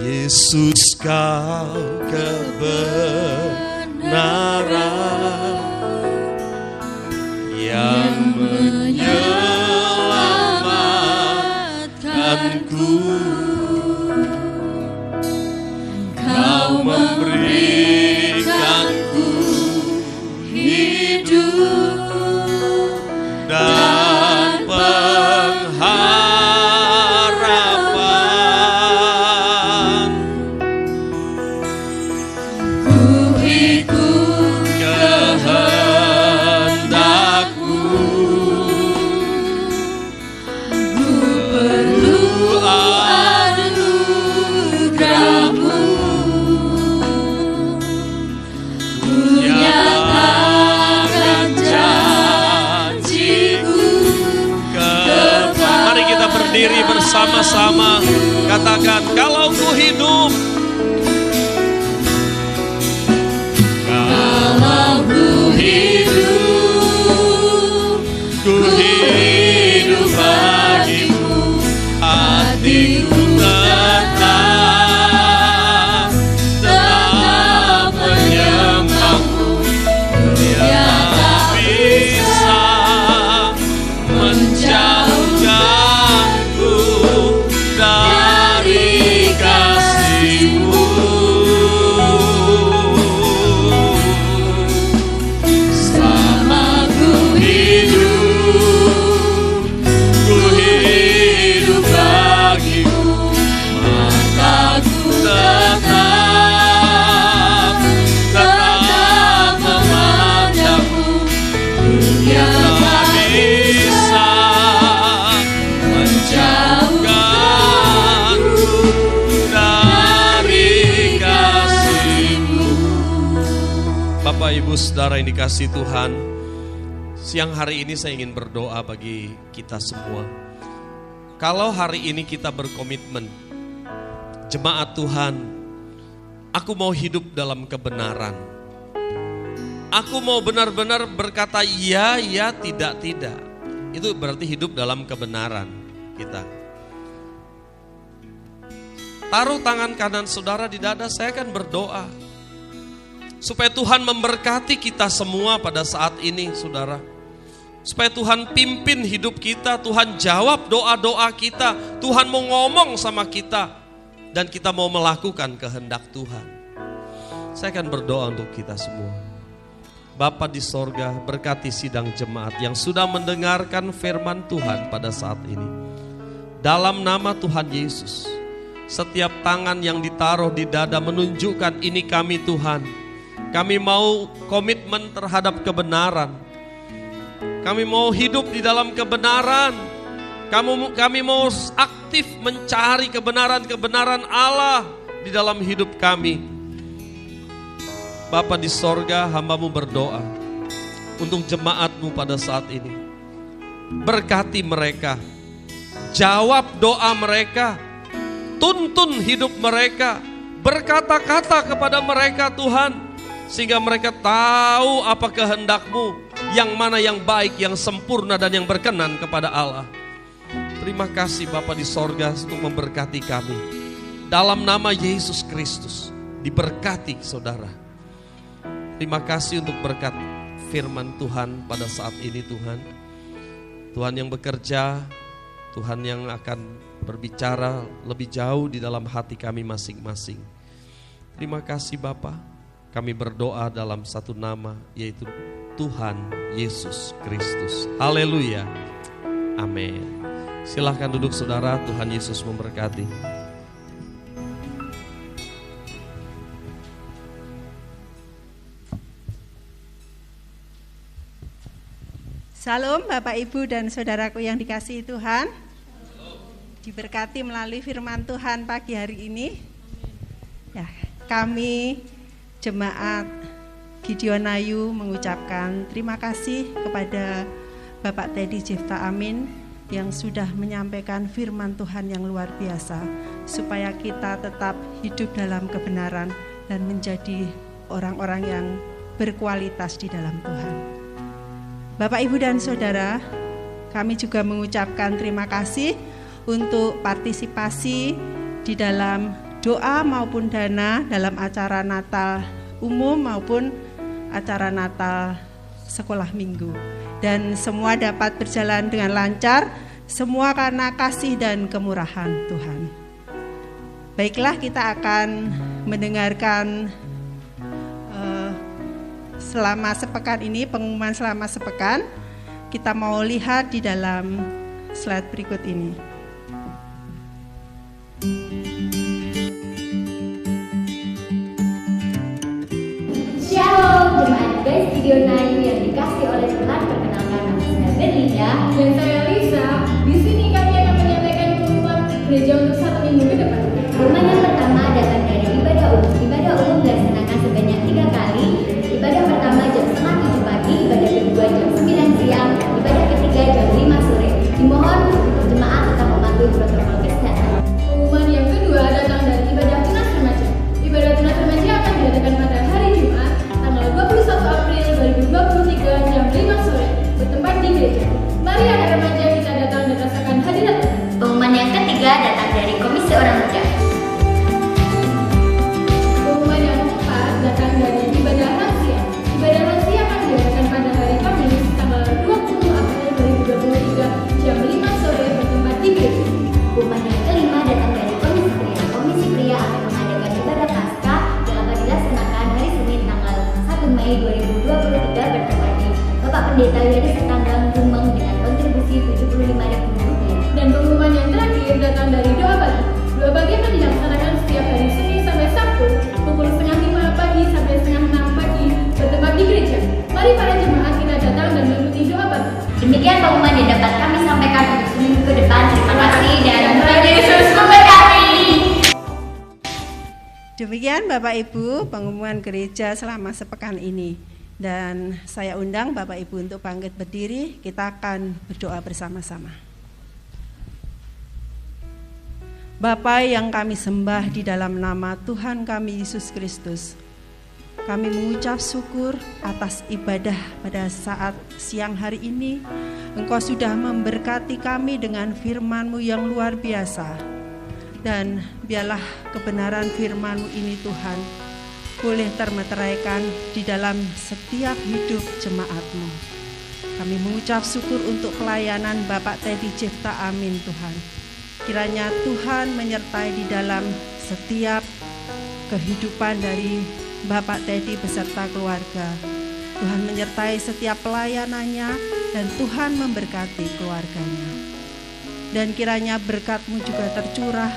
Yesus kau kebenaran yang menyelamatkanku. Kau memberikanku hidup dan pengharapan. bersama-sama. Katakan, kalau ku hidup, Kalau ku hidup bagimu, hatiku tetap menyembahmu. Dunia tak bisa menjauhkanku dari kasih-Mu. Selama ku hidup bagimu, mataku tetap memandangmu. Dunia tak bisa menjauhkanku dari kasih-Mu. Bapak, Ibu, Saudara yang dikasihi Tuhan, siang hari ini saya ingin berdoa bagi kita semua. Kalau hari ini kita berkomitmen, jemaat Tuhan, aku mau hidup dalam kebenaran. Aku mau benar-benar berkata iya, iya, tidak, tidak. Itu berarti hidup dalam kebenaran kita. Taruh tangan kanan saudara di dada, saya akan berdoa. Supaya Tuhan memberkati kita semua pada saat ini, saudara. Supaya Tuhan pimpin hidup kita, Tuhan jawab doa-doa kita, Tuhan mau ngomong sama kita, dan kita mau melakukan kehendak Tuhan. Saya akan berdoa untuk kita semua. Bapa di sorga, berkati sidang jemaat yang sudah mendengarkan firman Tuhan pada saat ini. Dalam nama Tuhan Yesus, setiap tangan yang ditaruh di dada menunjukkan ini kami Tuhan. Kami mau komitmen terhadap kebenaran. Kami mau hidup di dalam kebenaran. Kami mau aktif mencari kebenaran-kebenaran Allah di dalam hidup kami. Bapa di sorga, hamba-Mu berdoa untuk jemaat-Mu pada saat ini. Berkati mereka, jawab doa mereka, tuntun hidup mereka, berkata-kata kepada mereka Tuhan, sehingga mereka tahu apa kehendak-Mu, yang mana yang baik, yang sempurna dan yang berkenan kepada Allah. Terima kasih Bapa di sorga untuk memberkati kami. Dalam nama Yesus Kristus, diberkati saudara. Terima kasih untuk berkat firman Tuhan pada saat ini Tuhan. Tuhan yang bekerja, Tuhan yang akan berbicara lebih jauh di dalam hati kami masing-masing. Terima kasih Bapa. Kami berdoa dalam satu nama, yaitu Tuhan Yesus Kristus. Haleluya. Amin. Silahkan duduk saudara, Tuhan Yesus memberkati. Salam Bapak Ibu dan saudaraku yang dikasihi Tuhan. Diberkati melalui firman Tuhan pagi hari ini. Ya, kami Jemaat Gideon Ayu mengucapkan terima kasih kepada Bapak Teddy Jefta Amin yang sudah menyampaikan firman Tuhan yang luar biasa, supaya kita tetap hidup dalam kebenaran dan menjadi orang-orang yang berkualitas di dalam Tuhan. Bapak, Ibu, dan Saudara, kami juga mengucapkan terima kasih untuk partisipasi di dalam doa maupun dana dalam acara Natal umum maupun acara Natal sekolah minggu. Dan semua dapat berjalan dengan lancar, semua karena kasih dan kemurahan Tuhan. Baiklah, kita akan mendengarkan selama sepekan ini, pengumuman selama sepekan. Kita mau lihat di dalam slide berikut ini. Shalom jemaat Guys Gideon Ayu yang dikasih oleh Tuhan. Perkenalkan nama saya Berlinda dan saya Lisa. Di sini kami akan menyampaikan pengumuman gereja untuk 1 minggu ke depan. Pengumuman yang pertama datang dari ibadah umum. Ibadah umum dilaksanakan sebanyak 3 kali. Ibadah pertama jam 6:30 pagi, ibadah kedua jam 9 siang, ibadah ketiga jam 5 sore. Dimohon jemaat tetap mematuhi protokol kesehatan. 2023 bertempat di Bapak Pendeta Yadi Setanggang Gumeng dengan kontribusi Rp75.000. Dan pengumuman yang terakhir datang dari doa pagi. Doa pagi akan dilaksanakan setiap hari Senin sampai Sabtu pukul 4:30 pagi sampai 5:30 pagi bertempat di gereja. Mari para jemaat kita datang dan mengikuti doa pagi. Demikian pengumuman yang dapat kami sampaikan untuk seminggu ke depan. Terima kasih dan Tuhan Yesus memberkati. Demikian Bapak Ibu pengumuman gereja selama sepekan ini. Dan saya undang Bapak Ibu untuk bangkit berdiri, kita akan berdoa bersama-sama. Bapa yang kami sembah di dalam nama Tuhan kami Yesus Kristus, kami mengucap syukur atas ibadah pada saat siang hari ini. Engkau sudah memberkati kami dengan firman-Mu yang luar biasa. Dan biarlah kebenaran firman-Mu ini Tuhan boleh termeteraikan di dalam setiap hidup jemaat-Mu. Kami mengucap syukur untuk pelayanan Bapak Teddy Cipta Amin Tuhan. Kiranya Tuhan menyertai di dalam setiap kehidupan dari Bapak Teddy beserta keluarga. Tuhan menyertai setiap pelayanannya dan Tuhan memberkati keluarganya. Dan kiranya berkat-Mu juga tercurah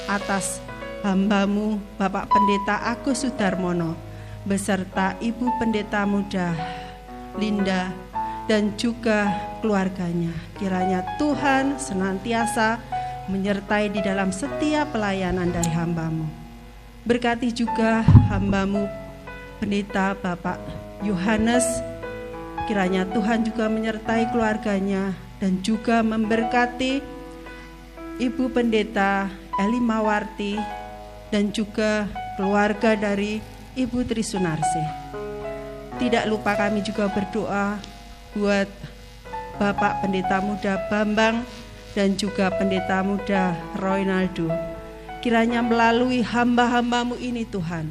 atas hamba-Mu Bapak Pendeta Agus Sudarmono beserta Ibu Pendeta Muda Linda dan juga keluarganya. Kiranya Tuhan senantiasa menyertai di dalam setiap pelayanan dari hamba-Mu. Berkati juga hamba-Mu Pendeta Bapak Yohanes, kiranya Tuhan juga menyertai keluarganya dan juga memberkati Ibu Pendeta Eli Mawarti dan juga keluarga dari Ibu Trisunarsi. Tidak lupa kami juga berdoa buat Bapak Pendeta Muda Bambang dan juga Pendeta Muda Roynaldo. Kiranya melalui hamba-hamba-Mu ini Tuhan,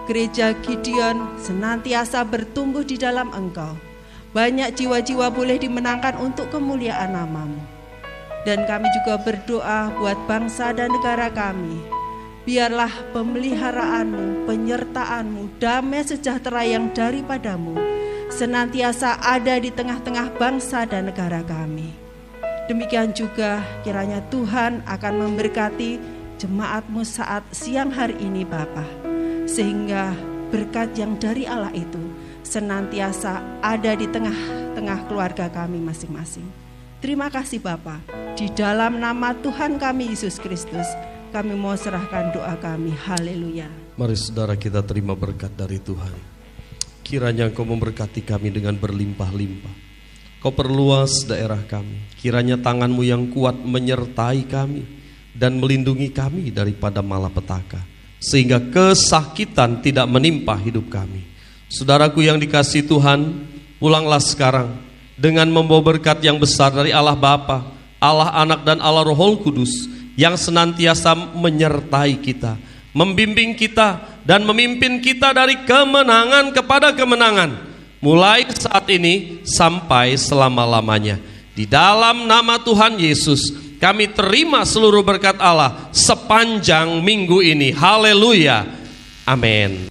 Gereja Gideon senantiasa bertumbuh di dalam Engkau. Banyak jiwa-jiwa boleh dimenangkan untuk kemuliaan nama-Mu. Dan kami juga berdoa buat bangsa dan negara kami. Biarlah pemeliharaan-Mu, penyertaan-Mu, damai sejahtera yang daripada-Mu senantiasa ada di tengah-tengah bangsa dan negara kami. Demikian juga kiranya Tuhan akan memberkati jemaat-Mu saat siang hari ini Bapa, sehingga berkat yang dari Allah itu senantiasa ada di tengah-tengah keluarga kami masing-masing. Terima kasih Bapa, di dalam nama Tuhan kami Yesus Kristus kami mau serahkan doa kami. Haleluya. Mari saudara kita terima berkat dari Tuhan. Kiranya Engkau memberkati kami dengan berlimpah-limpah. Kau perluas daerah kami. Kiranya tangan-Mu yang kuat menyertai kami dan melindungi kami daripada malapetaka, sehingga kesakitan tidak menimpa hidup kami. Saudaraku yang dikasihi Tuhan, pulanglah sekarang dengan membawa berkat yang besar dari Allah Bapa, Allah Anak dan Allah Roh Kudus yang senantiasa menyertai kita, membimbing kita dan memimpin kita dari kemenangan kepada kemenangan, mulai saat ini sampai selama-lamanya. Di dalam nama Tuhan Yesus kami terima seluruh berkat Allah sepanjang minggu ini. Haleluya. Amin.